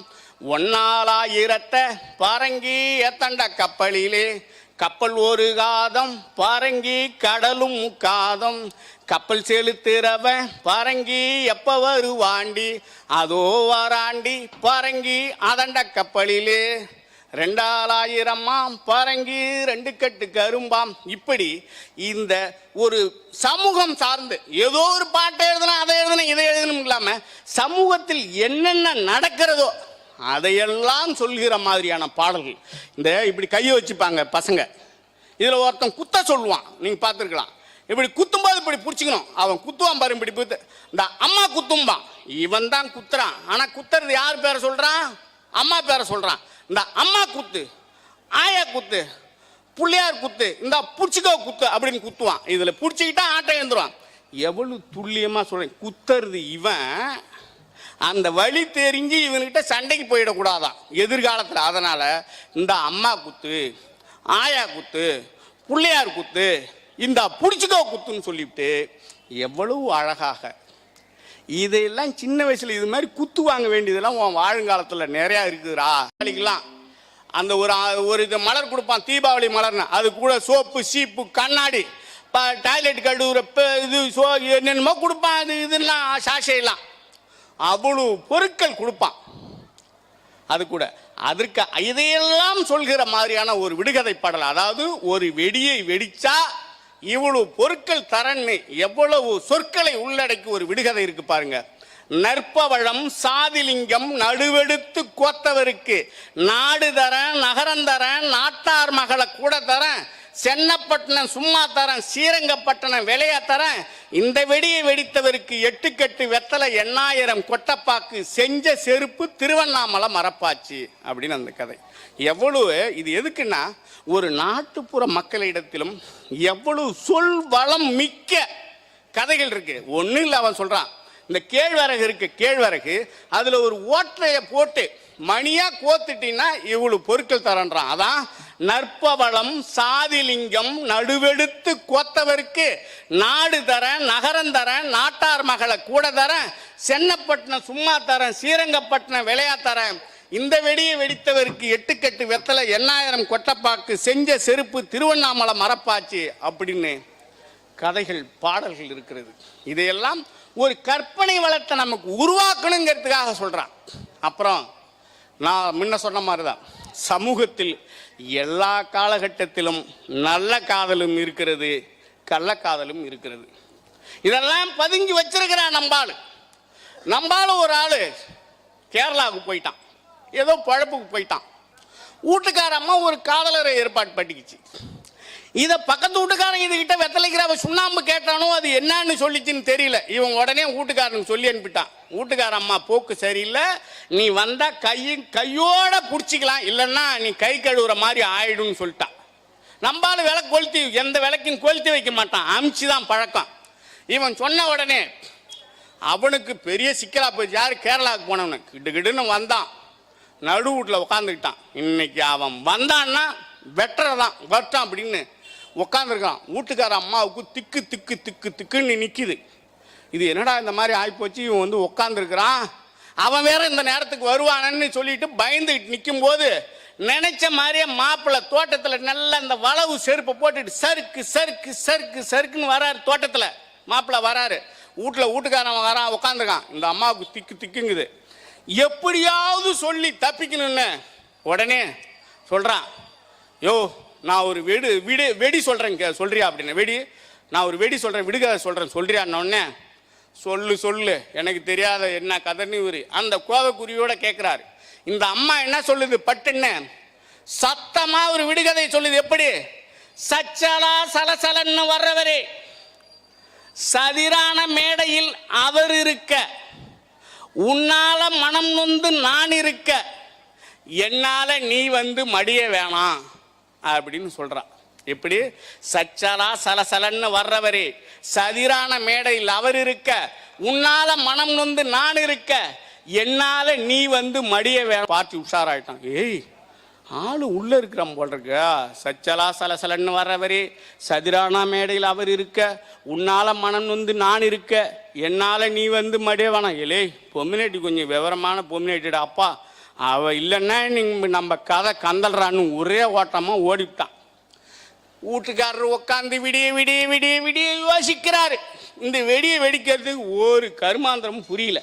1,000 பரங்கி எத்தண்ட கப்பலிலே, கப்பல் ஒரு காதம் பரங்கி கடலும் முக்காதம், கப்பல் செலுத்துறவன் பரங்கி எப்ப வருவாண்டி, அதோ வராண்டி பரங்கி அதண்ட கப்பலிலே 2,000 பரங்கி 2 கட்டு கரும்பாம். இப்படி இந்த ஒரு சமூகம் சார்ந்து ஏதோ ஒரு பாட்டை எழுதணும், அதை எழுதணும், இதை எழுதணும் இல்லாம சமூகத்தில் என்னென்ன நடக்கிறதோ அதையெல்லாம் சொல்கிற மாதிரியான பாடல்கள். இந்த இப்படி கையை வச்சுப்பாங்க பசங்க, இதுல ஒருத்தன் குத்த சொல்லுவான், நீங்க பார்த்துருக்கலாம். இப்படி குத்தும்போது இப்படி பிடிச்சிக்கணும், அவன் குத்துவான் பாரு, இப்படி குத்து, இந்த அம்மா குத்தும்பான், இவன் தான் குத்துறான். ஆனா குத்துறது யார் பேரை சொல்றான்? அம்மா பேரை சொல்றான். இந்த அம்மா குத்து, ஆயா குத்து, புள்ளியார் குத்து, இந்த புடிச்சிக்கோ குத்து அப்படின்னு குத்துவான். இதுல புடிச்சுக்கிட்டா ஆட்டம் எழுந்துருவான். எவ்வளவு துல்லியமா சொல்றேன். குத்துறது இவன், அந்த வழி தெரிஞ்சு இவன்கிட்ட சண்டைக்கு போயிடக்கூடாதான் எதிர்காலத்தில். அதனால இந்த அம்மா குத்து, ஆயா குத்து, புள்ளியார் குத்து, இந்த புடிச்சுக்கோ குத்துன்னு சொல்லிவிட்டு எவ்வளவு அழகாக இதையெல்லாம் சின்ன வயசுல இது மாதிரி குத்து வாங்க வேண்டியதெல்லாம் உன் வாழுங்காலத்தில் நிறையா இருக்குதுரா. அந்த ஒரு இது மலர் கொடுப்பான், தீபாவளி மலர்னு, அது கூட சோப்பு சீப்பு கண்ணாடி டாய்லெட் கழுவுற இது என்னென்னமோ கொடுப்பான். அது இதெல்லாம் சாஷையெல்லாம் அவ்வளவு பொருட்கள் கொடுப்பான். அது கூட அதற்கு இதையெல்லாம் சொல்கிற மாதிரியான ஒரு விடுகதை பாடல். அதாவது ஒரு வெடியை வெடிச்சா இவ்வளவு பொருட்கள் தரன்னு எவ்வளவு சொற்களை உள்ளடக்கி ஒரு விடுகதை இருக்கு பாருங்க. நற்பவழம் சாதிலிங்கம் நடுவெடுத்து கோத்தவருக்கு நாடு தரேன் நகரம் தரேன் நாட்டார் மகளை கூட தரேன் சென்னப்பட்டினம் சும்மா தரேன் ஸ்ரீரங்கப்பட்டினம் விலையா தரேன் இந்த வெடியை வெடித்தவருக்கு 8 கட்டு வெத்தலை 8000 கொட்டப்பாக்கு செஞ்ச செருப்பு திருவண்ணாமலை மரப்பாச்சு அப்படின்னு அந்த கதை. எவ்வளவு இது எதுக்குன்னா ஒரு நாட்டுப்புற மக்களிடத்திலும் எவ்வளவு சொல் வளம் மிக்க கதைகள் இருக்கு. ஒன்றும் இல்லை, அவன் சொல்றான் இந்த கேழ்வரகு இருக்கு, கேழ்வரகு அதுல ஒரு ஓட்டையை போட்டு மணியா கோத்துட்டீங்கன்னா இவ்வளவு பொருட்கள் தரன்றான். அதான் நற்பவளம் சாதிலிங்கம் நடுவெடுத்து கோத்தவருக்கு நாடு தரேன் நகரம் தரேன் நாட்டார் மகளை கூட தரேன் சென்னப்பட்டினம் சும்மா தரேன் ஸ்ரீரங்கப்பட்டினம் விலையா தரேன் இந்த வெடியை வெடித்தவருக்கு 8 கட்டு வெத்தலை 8000 கொட்டப்பாக்கு செஞ்ச செருப்பு திருவண்ணாமலை மரப்பாச்சு அப்படின்னு கதைகள் பாடல்கள் இருக்கிறது. இதையெல்லாம் ஒரு கற்பனை வளத்தை நமக்கு உருவாக்கணுங்கிறதுக்காக சொல்றான். அப்புறம் நான் முன்ன சொன்ன மாதிரிதான் சமூகத்தில் எல்லா காலகட்டத்திலும் நல்ல காதலும் இருக்கிறது கள்ளக்காதலும் இருக்கிறது. இதெல்லாம் பதுங்கி வச்சிருக்கிறான் நம்பாலும் ஒரு ஆளு கேரளாவுக்கு போயிட்டான், ஏதோ பழப்புக்கு போயிட்டான். வீட்டுக்கார அம்மா ஒரு காதலரை ஏற்பாடு பண்ணிக்கிச்சு. இதை பக்கத்து வீட்டுக்காரன் இதுகிட்ட வெத்தலைக்கிற அவன் சுண்ணாம்பு கேட்டானோ அது என்னன்னு சொல்லிச்சுன்னு தெரியல. இவன் உடனே வீட்டுக்காரனுக்கு சொல்லி அனுப்பிட்டான். வீட்டுக்கார அம்மா போக்கு சரியில்லை, நீ வந்தா கையோட பிடிச்சிக்கலாம், இல்லைன்னா நீ கை கழுவுற மாதிரி ஆயிடும்னு சொல்லிட்டான். நம்பாலும் விளக்கு கொளுத்தி எந்த விளக்கையும் கொளுத்தி வைக்க மாட்டான், அமிச்சுதான் பழக்கம். இவன் சொன்ன உடனே அவனுக்கு பெரிய சிக்கலா போயிடுச்சு. யாரு கேரளாவுக்கு போனவனு கிடுகிடுன்னு வந்தான், நடு வீட்டில் உட்காந்துக்கிட்டான். இன்னைக்கு அவன் வந்தான்னா வெட்டுறதான் வரட்டான் அப்படின்னு உட்காந்துருக்கான். வீட்டுக்கார அம்மாவுக்கு திக்கு திக்கு திக்கு திக்குன்னு நிற்கிது. இது என்னடா இந்த மாதிரி ஆகிப்போச்சு, இவன் வந்து உட்காந்துருக்கிறான், அவன் வேற இந்த நேரத்துக்கு வருவானன்னு சொல்லிட்டு பயந்துக்கிட்டு நிற்கும் போது நினைச்ச மாதிரியே மாப்பிள்ளை தோட்டத்தில் நல்ல இந்த வளவு செருப்பை போட்டுட்டு சறுக்கு சறுக்கு சறுக்கு சறுக்குன்னு வராரு. தோட்டத்தில் மாப்பிள்ளை வராரு, வீட்டுக்காரன் வரான், உட்காந்துருக்கான். இந்த அம்மாவுக்கு திக்கு திக்குங்குது. எப்படியாவது சொல்லி தப்பிக்கணும்னு உடனே சொல்றான், யோ நான் ஒரு வெடி சொல்றேன் சொல்றியா அப்படின்னு. நான் ஒரு வெடி சொல்றேன் விடுகதை சொல்றேன் சொல்றியான்னொடனே சொல்லு எனக்கு தெரியாத என்ன கதைன்னு இவரு அந்த கோவக்குருவியோட கேட்கிறாரு. இந்த அம்மா என்ன சொல்லுது பட்டுன்னு சத்தமா ஒரு விடுகதை சொல்லுது. எப்படி? சச்சலா சலசலன்னு வர்றவரே சதிரான மேடையில் அவர் இருக்க உன்னால மனம் நொந்து நான் இருக்க என்னால நீ வந்து மடிய வேணாம் அப்படின்னு சொல்றான். எப்படி? சச்சலா சலசலன்னு வர்றவரே சதிரான மேடையில் அவர் இருக்க உன்னால மனம் நொந்து நான் இருக்க என்னால நீ வந்து மடிய வேணாம். பார்த்து உஷாராயிட்டான். ஏய் ஆளு உள்ள இருக்கிறான் போல் இருக்க. சச்சலா சலசலன்னு வர்றவரே சதிரான மேடையில் அவர் இருக்க உன்னால மனம் நொந்து நான் இருக்க என்னால நீ வந்து மடிய வேணாம். ஏலே பொம்மினேட்டி கொஞ்சம் விவரமான பொம்மினேட்டிடா அப்பா, அவ இல்லைன்னா நீங்க நம்ம கதை கந்தல்றான்னு ஒரே ஓட்டமா ஓடிவிட்டான். வீட்டுக்காரர் உட்காந்து விடிய விடிய விடிய விடிய யோசிக்கிறாரு. இந்த வெடியை வெடிக்கிறதுக்கு ஒரு கருமாந்திரமும் புரியல.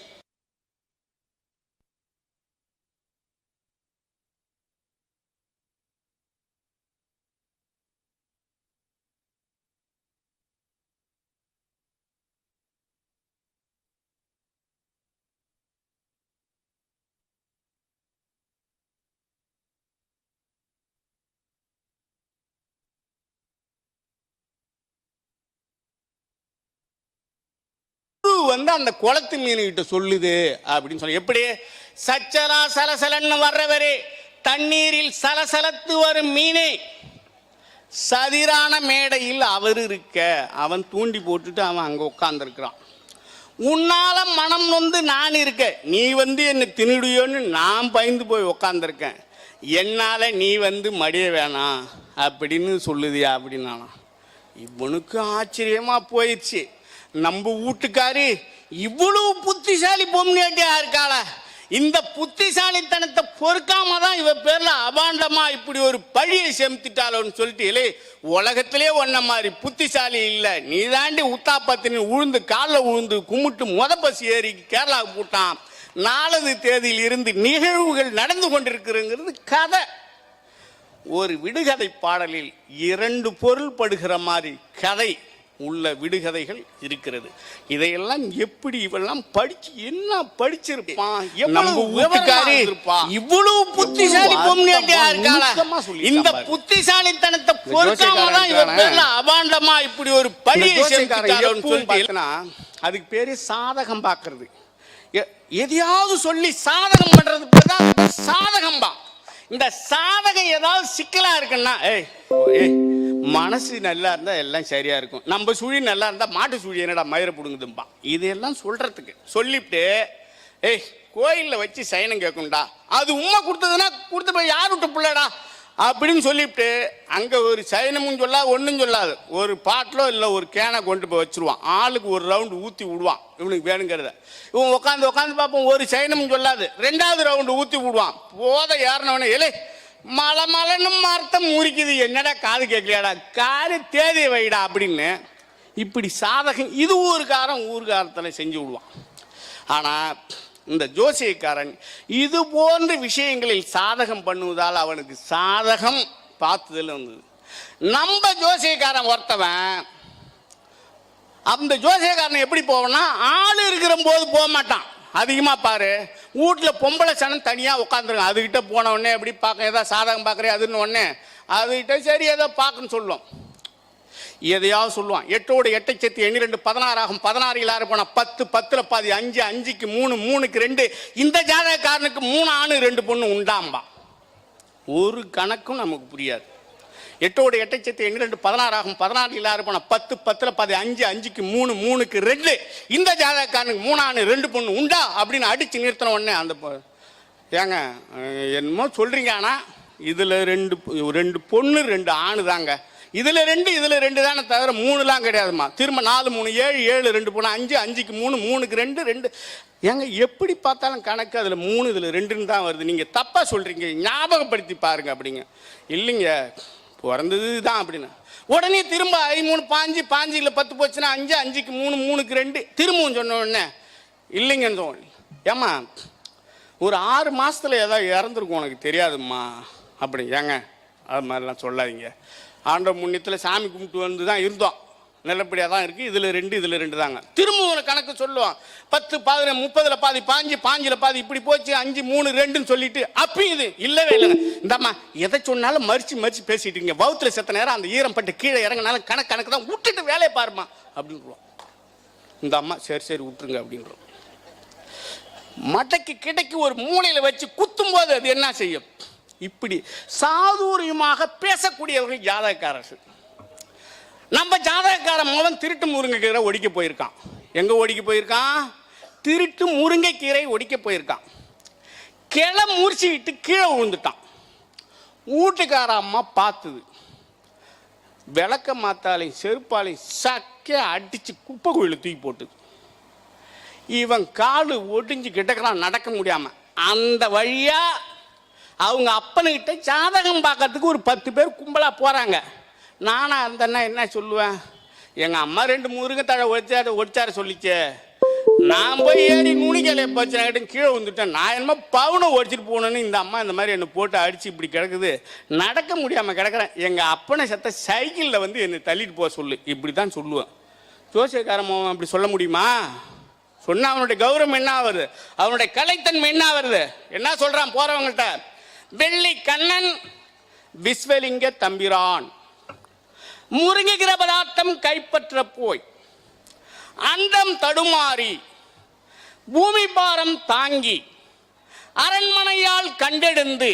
வந்து அந்த குளத்து மீன்கிட்ட சொல்லுது அப்படின்னு சொல்லி. எப்படி? சச்சலா சலசலன்னு வர்றவரே தண்ணீரில் சலசலத்து வரும் மீனே சதிரான மேடையில் அவர் இருக்க அவன் தூண்டி போட்டுட்டு அவன் அங்க உட்கார்ந்துருக்கிறான். உன்னால மனம் நொந்து நான் இருக்க நீ வந்து என்ன தின்னுடுயோன்னு நான் பயந்து போய் உட்கார்ந்துருக்கேன், என்னால நீ வந்து மடிய வேணாம் அப்படின்னு சொல்லுதியா அப்படின்னா. இவனுக்கு ஆச்சரியமா போயிடுச்சு. நம்ம வீட்டுக்காரி இவ்வளவு புத்திசாலி பொம்னியாட்டியா இருக்காள, இந்த புத்திசாலித்தனத்தை பொறுக்காம தான் இவ பேர்ல அபாண்டமா இப்படி ஒரு பழியை செலுத்திட்டாளோன்னு சொல்லிட்டு, இல்லை உலகத்திலே ஒன்ன மாதிரி புத்திசாலி இல்லை, நீ தாண்டி உத்தாப்பத்தின்னு உழுந்து காலில் உழுந்து கும்பிட்டு பஸ் ஏறி கேரளாவுக்கு போட்டான். 4 தேதியில் இருந்து நிகழ்வுகள் நடந்து கொண்டிருக்கிறது கதை. ஒரு விடுகதை பாடலில் 2 பொருள் படுகிற மாதிரி கதை உள்ள விடுகதைகள் இருக்கிறது. இதையெல்லாம் எப்படி இவெல்லாம் படிச்சு என்ன படிச்சிருப்பான், இவ்வளவு புத்திசாலி பொம்மையா இருக்காளா? இந்த புத்திசாலித்தனத்தை பொறுக்காமதான் இவன் பேர்ல அபாண்டமா இப்படி ஒரு பழியை சேர்த்துட்டாருன்னு அதுக்கு பேரு சாதகம் பார்க்கறது. எதையாவது சொல்லி சாதகம் பண்றது பேர் சாதகம் பா. இந்த சாதகம் ஏதாவது சிக்கலா இருக்குன்னா மனசு நல்லா இருந்தா எல்லாம் சரியா இருக்கும். நம்ம சுழி நல்லா இருந்தா மாட்டு சுழி என்னடா மயிரை பிடுங்குதும்பா. இதெல்லாம் சொல்றதுக்கு சொல்லிவிட்டு கோயில்ல வச்சு சயனம் கேட்கும்டா, அது உண்மை கொடுத்ததுன்னா கொடுத்து போய் யார் விட்டு பிள்ளைடா அப்படின்னு சொல்லிவிட்டு அங்க ஒரு சயனமும் சொல்லாது ஒன்றும் சொல்லாது, ஒரு பாட்டிலோ இல்லை ஒரு கேனை கொண்டு போய் வச்சிருவான். ஆளுக்கு ஒரு ரவுண்டு ஊற்றி விடுவான் இவனுக்கு வேணுங்கிறத. இவன் உட்காந்து பார்ப்போம், ஒரு சயனமும் சொல்லாது. 2வது ரவுண்டு ஊற்றி விடுவான். போத ஏறினவனே எலே மலை மலனும் அர்த்தம் முறிக்குது, என்னடா காது கேட்கலையாடா, காது தேதி வைடா அப்படின்னு இப்படி சாதகம் இது ஊர்காரத்தில் செஞ்சு விடுவான். ஆனால் இந்த ஜோசியக்காரன் இது போன்ற விஷயங்களில் சாதகம் பண்ணுவதால் அவனுக்கு சாதகம் பார்த்துதல் வந்தது. நம்ம ஜோசியக்காரன் ஒருத்தவன் அந்த ஜோசியக்காரன் எப்படி போவான்னா, ஆள் இருக்கிற போது போக மாட்டான். அதிகமாக பாரு, வீட்டில் பொம்பளை சனம் தனியாக உட்காந்துருங்க. அதுகிட்ட போன உடனே எப்படி பார்க்க, ஏதாவது சாதகம் பார்க்குறேன் அதுன்னு உடனே அதுகிட்ட சரி ஏதோ பார்க்குன்னு சொல்லுவோம், எதையாவது சொல்லுவான். 8ஓடு 8 சேர்த்து 2 16 ஆகும். 16 6 போனா 10, 10ல் பாதி 5, 5க்கு 3, 3க்கு 2. இந்த ஜாதகக்காரனுக்கு 3 ஆணு 2 பொண்ணு உண்டாம்பா. ஒரு கணக்கும் நமக்கு புரியாது. 8ஓடு 8 சேர்த்து 2 16 ஆகும். 16 6 போனா 10, 10ல் பாதி 5, 5க்கு 3, 3க்கு 2. இந்த ஜாதகக்காரனுக்கு 3 ஆணு 2 பொண்ணு உண்டா அப்படின்னு அடிச்சு நிறுத்தின உடனே அந்த ஏங்க என்னமோ சொல்றீங்க, ஆனா இதுல 2 பொண்ணு 2 ஆணு தாங்க, இதுல 2 தானே தவிர 3லாம் கிடையாதுமா. திரும்ப 4 3 7 7 2 போனா 5, 5க்கு 3, 3க்கு 2 2. ஏங்க எப்படி பார்த்தாலும் கணக்கு அதுல 3 இதுல 2ன்னு தான் வருது, நீங்க தப்பா சொல்றீங்க, ஞாபகப்படுத்தி பாருங்க அப்படிங்க. இல்லைங்க பிறந்தது தான் அப்படின்னு உடனே திரும்ப 13 5 5ல் 10 போச்சுன்னா 5, 5க்கு 3, 3க்கு 2 திரும்பவும் சொன்ன உடனே இல்லைங்கன்னு சொன்ன. ஏம்மா ஒரு 6 மாசத்துல ஏதாவது இறந்துருக்கும் உனக்கு தெரியாதும்மா அப்படி. ஏங்க அது மாதிரிலாம் சொல்லாதீங்க, ஆண்ட முன்னியத்தில் சாமி கும்பிட்டு வந்து தான் இருந்தோம், நல்லபடியாக தான் இருக்குது, இதில் 2 தாங்க. திரும்ப ஒரு கணக்கு சொல்லுவான், 10 11 30ல் பாதி 5, 5ல் பாதி இப்படி போச்சு, 5 3 2ன்னு சொல்லிட்டு அப்பயும் இது இல்லவே இல்லைங்க. இந்தம்மா எதை சொன்னாலும் மறிச்சு பேசிட்டீங்க, வவுத்துல செத்த நேரம் அந்த ஈரம் பட்டு கீழே இறங்கினாலும் கணக்கு தான், விட்டுட்டு வேலையை பாருமா அப்படின்றான். இந்த அம்மா சரி விட்டுருங்க அப்படின்றோம். மட்டைக்கு கிடைக்கு ஒரு மூலையில் வச்சு குத்தும் போது அது என்ன செய்யும்? இப்படி சாதுரியமாக பேசக்கூடியவர்கள் ஜாதகக்காரர்கள். நம்ம ஜாதகக்காரன் மகன் திருட்டு முருங்கைக்கீரை ஒடிக்க போயிருக்கான். எங்க ஒடிக்க போயிருக்கான்? திருட்டு முருங்கைக்கீரை ஒடிக்க போயிருக்கான். கிளை மூர்ச்சிக்கிட்டு கீழே விழுந்துட்டான். வீட்டுக்கார அம்மா பார்த்தது, விளக்க மாத்தாலையும் செருப்பாலையும் சக்க அடிச்சு குப்பை கோயில தூக்கி போட்டுது. இவன் காலு ஒடிஞ்சு கிட்டக்கிறான், நடக்க முடியாம. அந்த வழியா அவங்க அப்பனுக்கிட்ட ஜாதகம் பார்க்கறதுக்கு ஒரு 10 பேர் கும்பலா போறாங்க. நானா இருந்தேன்னா என்ன சொல்லுவேன், எங்க அம்மா 2 முருங்கைத்தழை ஒடிச்சார சொல்லிச்சே, நான் போய் ஏறி நுனிக்கலையை பச்சனை கீழே வந்துட்டேன், நான் என்னமோ பவுனை ஒடிச்சிட்டு போகணுன்னு இந்த அம்மா இந்த மாதிரி என்னை போட்டு அடிச்சு இப்படி கிடக்குது, நடக்க முடியாம கிடக்குறேன், எங்க அப்பனை செத்த சைக்கிளில் வந்து என்னை தள்ளிட்டு போக சொல்லு, இப்படி தான் சொல்லுவேன். ஜோசியக்காரன் அப்படி சொல்ல முடியுமா? சொன்னா அவனுடைய கௌரவம் என்ன ஆகுது, அவனுடைய கலைத்தன்மை என்ன வருது? என்ன சொல்றான் போறவங்கள்ட்ட, வெள்ளி கண்ணன் விஸ்வலிங்க தம்பிரான் முருங்குகிற பதார்த்தம் கைப்பற்ற போய் அண்டம் தடுமாறி பூமி பாரம் தாங்கி அரண்மனையால் கண்டெடுந்து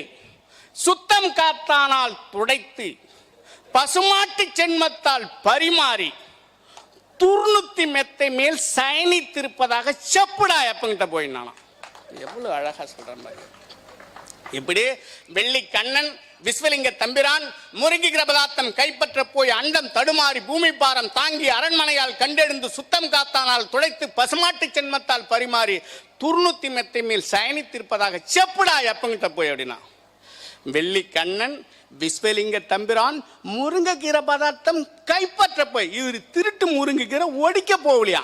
சுத்தம் காத்தானால் துடைத்து பசுமாட்டு சென்மத்தால் பரிமாறி துர்நுத்தி மெத்தை மேல் சயனித்திருப்பதாக செப்புடா எப்பங்கிட்ட போயினானா. எவ்வளவு அழகா சொல்ற மாதிரி. இப்படி வெள்ளி கண்ணன் விஸ்வலிங்க தம்பிரான் முருங்குகிற பதார்த்தம் கைப்பற்ற போய் அண்டம் தடுமாறி பூமி பாரம் தாங்கி அரண்மனையால் கண்டெடுந்து சுத்தம் காத்தானால் துடைத்து பசுமாட்டு சென்மத்தால் பரிமாறி துர்நுத்தி மெத்தை மேல் சயனித்திருப்பதாக செப்புடா எப்பங்கிட்ட போய் அப்படின்னா. வெள்ளி கண்ணன் விஸ்வலிங்க தம்பிரான் முருங்கைக்கீரை பதார்த்தம் கைப்பற்ற போய், இவர் திருட்டு முருங்கைக்கீரை ஒடிக்க போகலையா,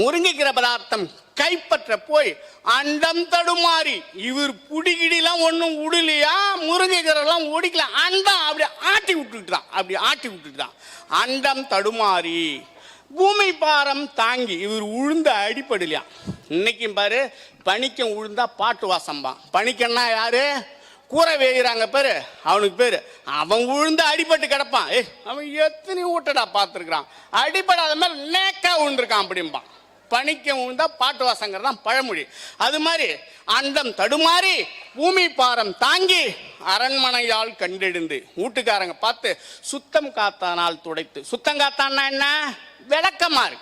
முருங்கைக்கீரை பதார்த்தம் கைப்பற்ற போய் அண்டம் தடுமாறி இவர் புடிகிடிலாம் ஒன்றும் உடலையா, முருங்கைக்கரெல்லாம் ஓடிக்கலாம், அண்டம் அப்படி ஆட்டி விட்டுட்டான். அண்டம் தடுமாறி பூமி பாரம் தாங்கி இவர் உழுந்த அடிப்படலையா. இன்னைக்கும் பாரு, பணிக்கம் உழுந்தா பாட்டு வாசம்பான். பணிக்கன்னா யாரு? கூரை வேகிறாங்க பேரு, அவனுக்கு பேரு. அவன் உழுந்து அடிபட்டு கிடப்பான். அவன் எத்தனை ஊட்டடா பார்த்துருக்கான், அடிபடாத மாதிரி நேக்கா விழுந்திருக்கான் அப்படிம்பான். பணிக்க விழுந்தா பாட்டு வாசங்கிறது தான் பழமொழி. அது மாதிரி அண்டம் தடுமாறி பூமி பாரம் தாங்கி அரண்மனையால் கண்டெடுந்து வீட்டுக்காரங்க பார்த்து சுத்தம் காத்தானால் துடைத்து. சுத்தம் காத்தான்னா என்ன? விளக்கமாறு.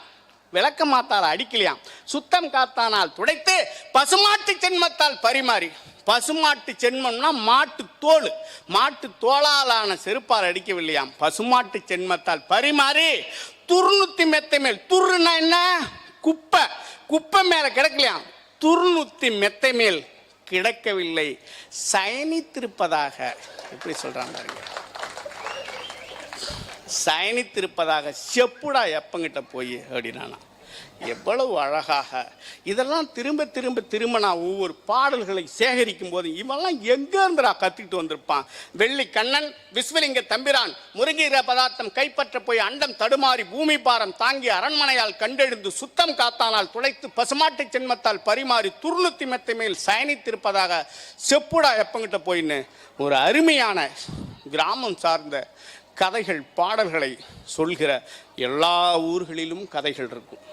விளக்கமாத்தால் அடிக்கலையாம். சுத்தம் காத்தானால் துடைத்து பசுமாட்டு சென்மத்தால் பரிமாறி. பசுமாட்டு சென்மம்னா மாட்டு தோல், மாட்டு தோளாலான செருப்பால் அடிக்கவில்லையாம். பசுமாட்டு சென்மத்தால் பரிமாறி துர்நுத்தி மெத்தை மேல். துருன்னா என்ன? குப்பை. குப்பை மேல கிடக்கலையாம். துர்நுத்தி மெத்தை மேல் கிடக்கவில்லை, சயனித்திருப்பதாக. எப்படி சொல்றாங்க பாருங்க, சயனித்திருப்பதாக. செப்புடா எப்பங்கிட்ட போய் அப்படின்னா எவ்வளவு அழகாக. இதெல்லாம் திரும்ப திரும்ப திரும்ப நான் ஒவ்வொரு பாடல்களை சேகரிக்கும் போது இவெல்லாம் எங்க இருந்துடா கத்திக்கிட்டு வந்திருப்பான். வெள்ளி கண்ணன், விஸ்வலிங்க தம்பிரான், முருங்கீர பதார்த்தம் கைப்பற்ற போய் அண்டம் தடுமாறி பூமி பாரம் தாங்கி அரண்மனையால் கண்டெடுந்து சுத்தம் காத்தானால் துளைத்து பசுமாட்டு சென்மத்தால் பரிமாறி துர்நுத்தி மெத்தை மேல் சயனித்திருப்பதாக செப்புடா எப்பங்கிட்ட போயின்னு ஒரு அருமையான கிராமம் சார்ந்த கதைகள் பாடல்களை சொல்கிற. எல்லா ஊர்களிலும் கதைகள் இருக்கும்.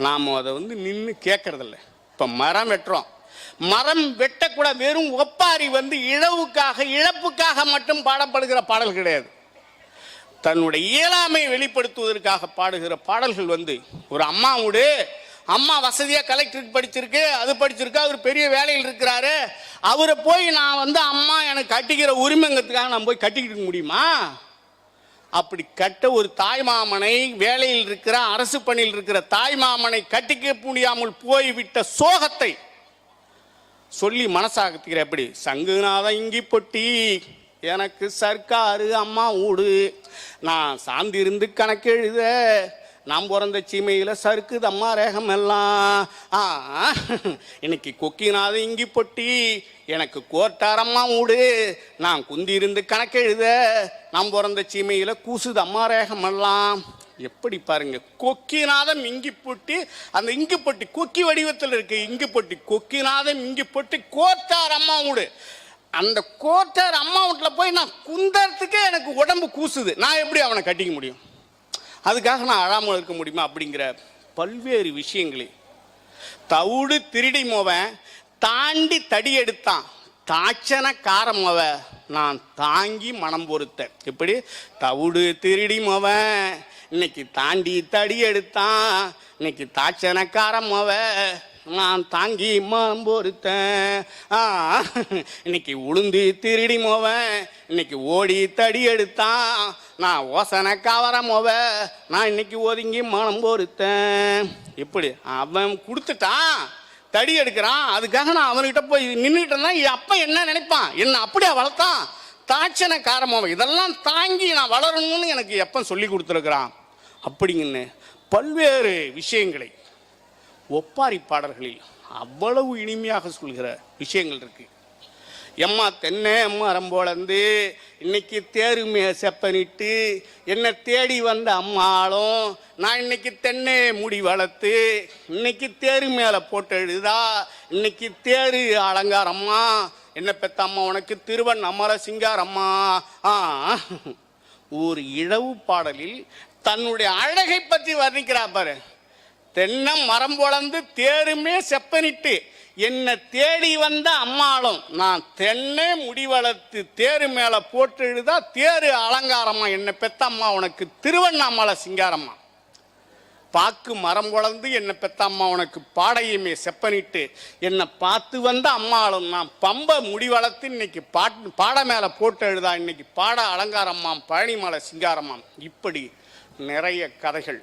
நாம் அதை நின்று கேட்கறதில்ல. இப்போ மரம் வெட்டுறோம், மரம் வெட்டக்கூட வெறும் ஒப்பாரி இழப்புக்காக மட்டும் பாடப்படுகிற பாடல் கிடையாது. தன்னுடைய இயலாமை வெளிப்படுத்துவதற்காக பாடுகிற பாடல்கள். ஒரு அம்மாவோடு அம்மா வசதியாக கலெக்டருக்கு படிச்சிருக்கு, அது படிச்சிருக்கு, அவர் பெரிய வேலையில் இருக்கிறாரு. அவரை போய் நான் அம்மா எனக்கு கட்டிக்கிற உரிமைங்கிறதுக்காக நான் போய் கட்டிக்கிட்டு முடியுமா? அப்படி கட்ட ஒரு தாய்மாமனை, வேலையில் இருக்கிற அரசு பணியில் இருக்கிற தாய்மாமனை கட்டிக்க முடியாமல் போய்விட்ட சோகத்தை சொல்லி மனசாகத்துக்கிற. எப்படி? சங்குநாதம் இங்கி பொட்டி எனக்கு சர்க்காரு அம்மா ஊடு, நான் சார்ந்திருந்து கணக்கெழுத, நாம் பிறந்த சீமையில் சறுக்குது அம்மா ரேகம் எல்லாம். இன்னைக்கு கொக்கினாத இங்கி பொட்டி எனக்கு கோர்ட்டாரம்மா ஊடு, நான் குந்தி இருந்து கணக்கெழுத, நாம் பிறந்த சீமையில் கூசுது அம்மா ரேகம் எல்லாம். எப்படி பாருங்க, கொக்கிநாதம் இங்கி பொட்டி. அந்த இங்கி பொட்டி கொக்கி வடிவத்தில் இருக்கு. இங்கி பொட்டி கொக்கிநாதம் இங்கி பொட்டி கோர்ட்டார் அம்மா ஊடு. அந்த கோர்ட்டார் அம்மா வீட்டில் போய் நான் குந்தறதுக்கே எனக்கு உடம்பு கூசுது. நான் எப்படி அவனை கட்டிக்க முடியும்? அதுக்காக நான் அழாமல் இருக்க முடியுமா? அப்படிங்கிற பல்வேறு விஷயங்களே. தவுடு திருடி மோவன் தாண்டி தடி எடுத்தான், தாச்சன காரமவ நான் தாங்கி மனம் பொறுத்தேன். இப்படி தவுடு திருடி மோவன் இன்னைக்கு தாண்டி தடி எடுத்தான், இன்னைக்கு தாச்சனக்காரமவ நான் தாங்கி மனம் பொறுத்தேன். இன்னைக்கு உளுந்து திருடி மோவன் இன்னைக்கு ஓடி தடி எடுத்தான், நான் ஓசனை கவரமோவ நான் இன்னைக்கு ஒதுங்கி மனம் பொறுத்தேன். இப்படி அவன் கொடுத்துட்டான், தடி எடுக்கிறான். அதுக்காக நான் அவன்கிட்ட போய் நின்றுட்டேன்னா என் அப்பா என்ன நினைப்பான்? என்ன அப்படியே வளர்த்தான், தாட்சணை காரமோவ இதெல்லாம் தாங்கி நான் வளரணும்னு எனக்கு எப்போ சொல்லி கொடுத்துருக்குறான். அப்படிங்கன்னு பல்வேறு விஷயங்களை ஒப்பாரி பாடல்களில் அவ்வளவு இனிமையாக சொல்கிற விஷயங்கள் இருக்கு. எம்மா தென்னை மரம் போலந்து இன்னைக்கு தேருமே செப்பனிட்டு என்னை தேடி வந்த அம்மாளும், நான் இன்னைக்கு தென்னை முடி வளர்த்து இன்னைக்கு தேரு மேலே போட்டு எழுதா, இன்னைக்கு தேரு அலங்காரம்மா, என்ன பெத்த அம்மா உனக்கு திருவன் அமர சிங்காரம்மா. ஒரு இழவு பாடலில் தன்னுடைய அழகை பற்றி வர்ணிக்கிறா பாரு. தென்னை மரம் பொழந்து தேருமே செப்பனிட்டு என்னை தேடி வந்த அம்மாளும், நான் தென்னை முடி வளர்த்து தேரு மேலே போட்டு எழுதா தேரு அலங்காரம்மா, என்னை பெத்த அம்மா உனக்கு திருவண்ணாமலை சிங்காரம்மா. பாக்கு மரம் பொழந்து என்னை பெத்த அம்மா உனக்கு பாடையுமே செப்பனிட்டு என்னை பார்த்து வந்த அம்மாளும், நான் பம்பை முடி வளர்த்து இன்னைக்கு பாடை மேலே போட்டு எழுதா இன்னைக்கு பாட அலங்காரம்மாம் பழனிமலை சிங்காரம்மாம். இப்படி நிறைய கதைகள்,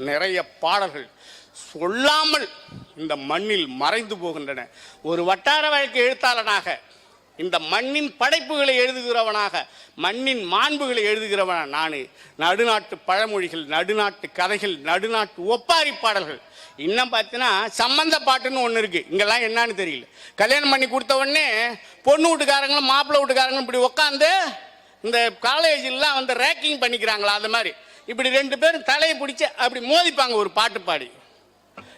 நிறைய பாடல்கள் சொல்லாமல் இந்த மண்ணில் மறைந்து போகின்றன. ஒரு வட்டார வழக்கு எழுத்தாளனாக இந்த மண்ணின் படைப்புகளை எழுதுகிறவனாக, மண்ணின் மாண்புகளை எழுதுகிறவனா நான். நடுநாட்டு பழமொழிகள், நடுநாட்டு கதைகள், நடுநாட்டு ஒப்பாரி பாடல்கள். இன்னும் பார்த்தீங்கன்னா சம்பந்த பாட்டுன்னு ஒன்று இருக்குது. இங்கெல்லாம் என்னன்னு தெரியல. கல்யாணம் பண்ணி கொடுத்த உடனே பொண்ணு வீட்டுக்காரங்களும் மாப்பிள்ளை வீட்டுக்காரங்களும் இப்படி உட்காந்து இந்த காலேஜெலாம் வந்து ரேக்கிங் பண்ணிக்கிறாங்களா, அது மாதிரி இப்படி ரெண்டு பேரும் தலையை பிடிச்சி அப்படி மோதிப்பாங்க ஒரு பாட்டு பாடி.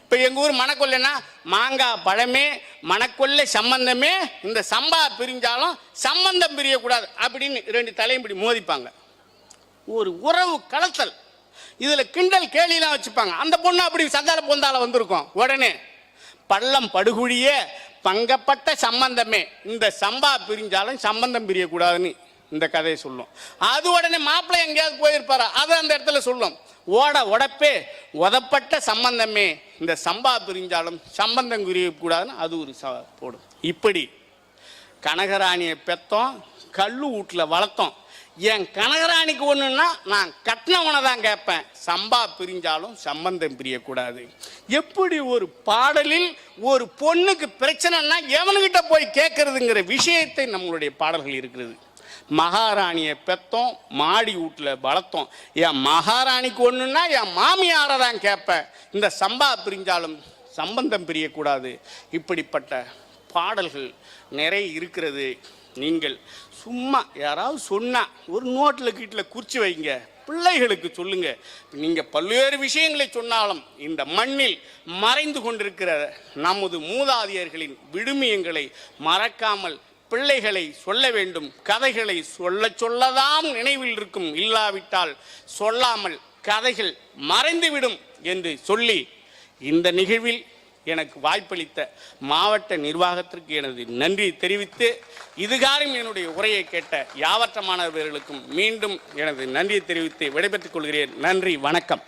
இப்போ எங்கள் ஊர் மணக்கொல்லைன்னா மாங்காய் பழமே மணக்கொல்லை சம்பந்தமே, இந்த சம்பா பிரிஞ்சாலும் சம்பந்தம் பிரியக்கூடாது அப்படின்னு ரெண்டு தலையும் இப்படி மோதிப்பாங்க. ஒரு உறவு கலத்தல். இதில் கிண்டல் கேலிலாம் வச்சுப்பாங்க. அந்த பொண்ணு அப்படி சந்தால பொந்தால வந்திருக்கும். உடனே பள்ளம் படுகுழியே பங்கப்பட்ட சம்பந்தமே, இந்த சம்பா பிரிஞ்சாலும் சம்பந்தம் பிரியக்கூடாதுன்னு இந்த கதையை சொல்லும். அது உடனே மாப்பிள்ளை எங்கேயாவது போயிருப்பாரா, அது அந்த இடத்துல சொல்லும். ஓட உடப்பே உதப்பட்ட சம்பந்தமே, இந்த சம்பா பிரிஞ்சாலும் சம்பந்தம் பிரியக்கூடாதுன்னு அது ஒரு போடும். இப்படி கனகராணியை பெற்றோம், கல்லு வீட்டில் வளர்த்தோம். என் கனகராணிக்கு ஒன்றுன்னா நான் கட்டினவனை தான் கேட்பேன். சம்பா பிரிஞ்சாலும் சம்பந்தம் பிரியக்கூடாது. எப்படி ஒரு பாடலில் ஒரு பொண்ணுக்கு பிரச்சனைன்னா எவனுக்கிட்ட போய் கேட்கறதுங்கிற விஷயத்தை நம்மளுடைய பாடல்கள் இருக்கிறது. மகாராணியை பெற்றோம், மாடி வீட்டில் வளர்த்தோம். என் மகாராணிக்கு ஒன்றுன்னா என் மாமியாரை தான் கேட்பேன். இந்த சம்பா பிரிஞ்சாலும் சம்பந்தம் பிரியக்கூடாது. இப்படிப்பட்ட பாடல்கள் நிறைய இருக்கிறது. நீங்கள் சும்மா யாராவது சொன்னால் ஒரு நோட்டில் கீட்டில் குறித்து வைங்க, பிள்ளைகளுக்கு சொல்லுங்க. நீங்கள் பல்வேறு விஷயங்களை சொன்னாலும் இந்த மண்ணில் மறைந்து கொண்டிருக்கிற நமது மூதாதையர்களின் விழுமியங்களை மறக்காமல் பிள்ளைகளை சொல்ல வேண்டும். கதைகளை சொல்லதான் நினைவில் இருக்கும், இல்லாவிட்டால் சொல்லாமல் கதைகள் மறைந்துவிடும் என்று சொல்லி இந்த நிகழ்வில் எனக்கு வாய்ப்பளித்த மாவட்ட நிர்வாகத்திற்கு எனது நன்றி தெரிவித்து, இதுகாரும் என்னுடைய உரையை கேட்ட யாவற்ற மாணவர்களுக்கும் மீண்டும் எனது நன்றியை தெரிவித்து விடைபெற்றுக் கொள்கிறேன். நன்றி, வணக்கம்.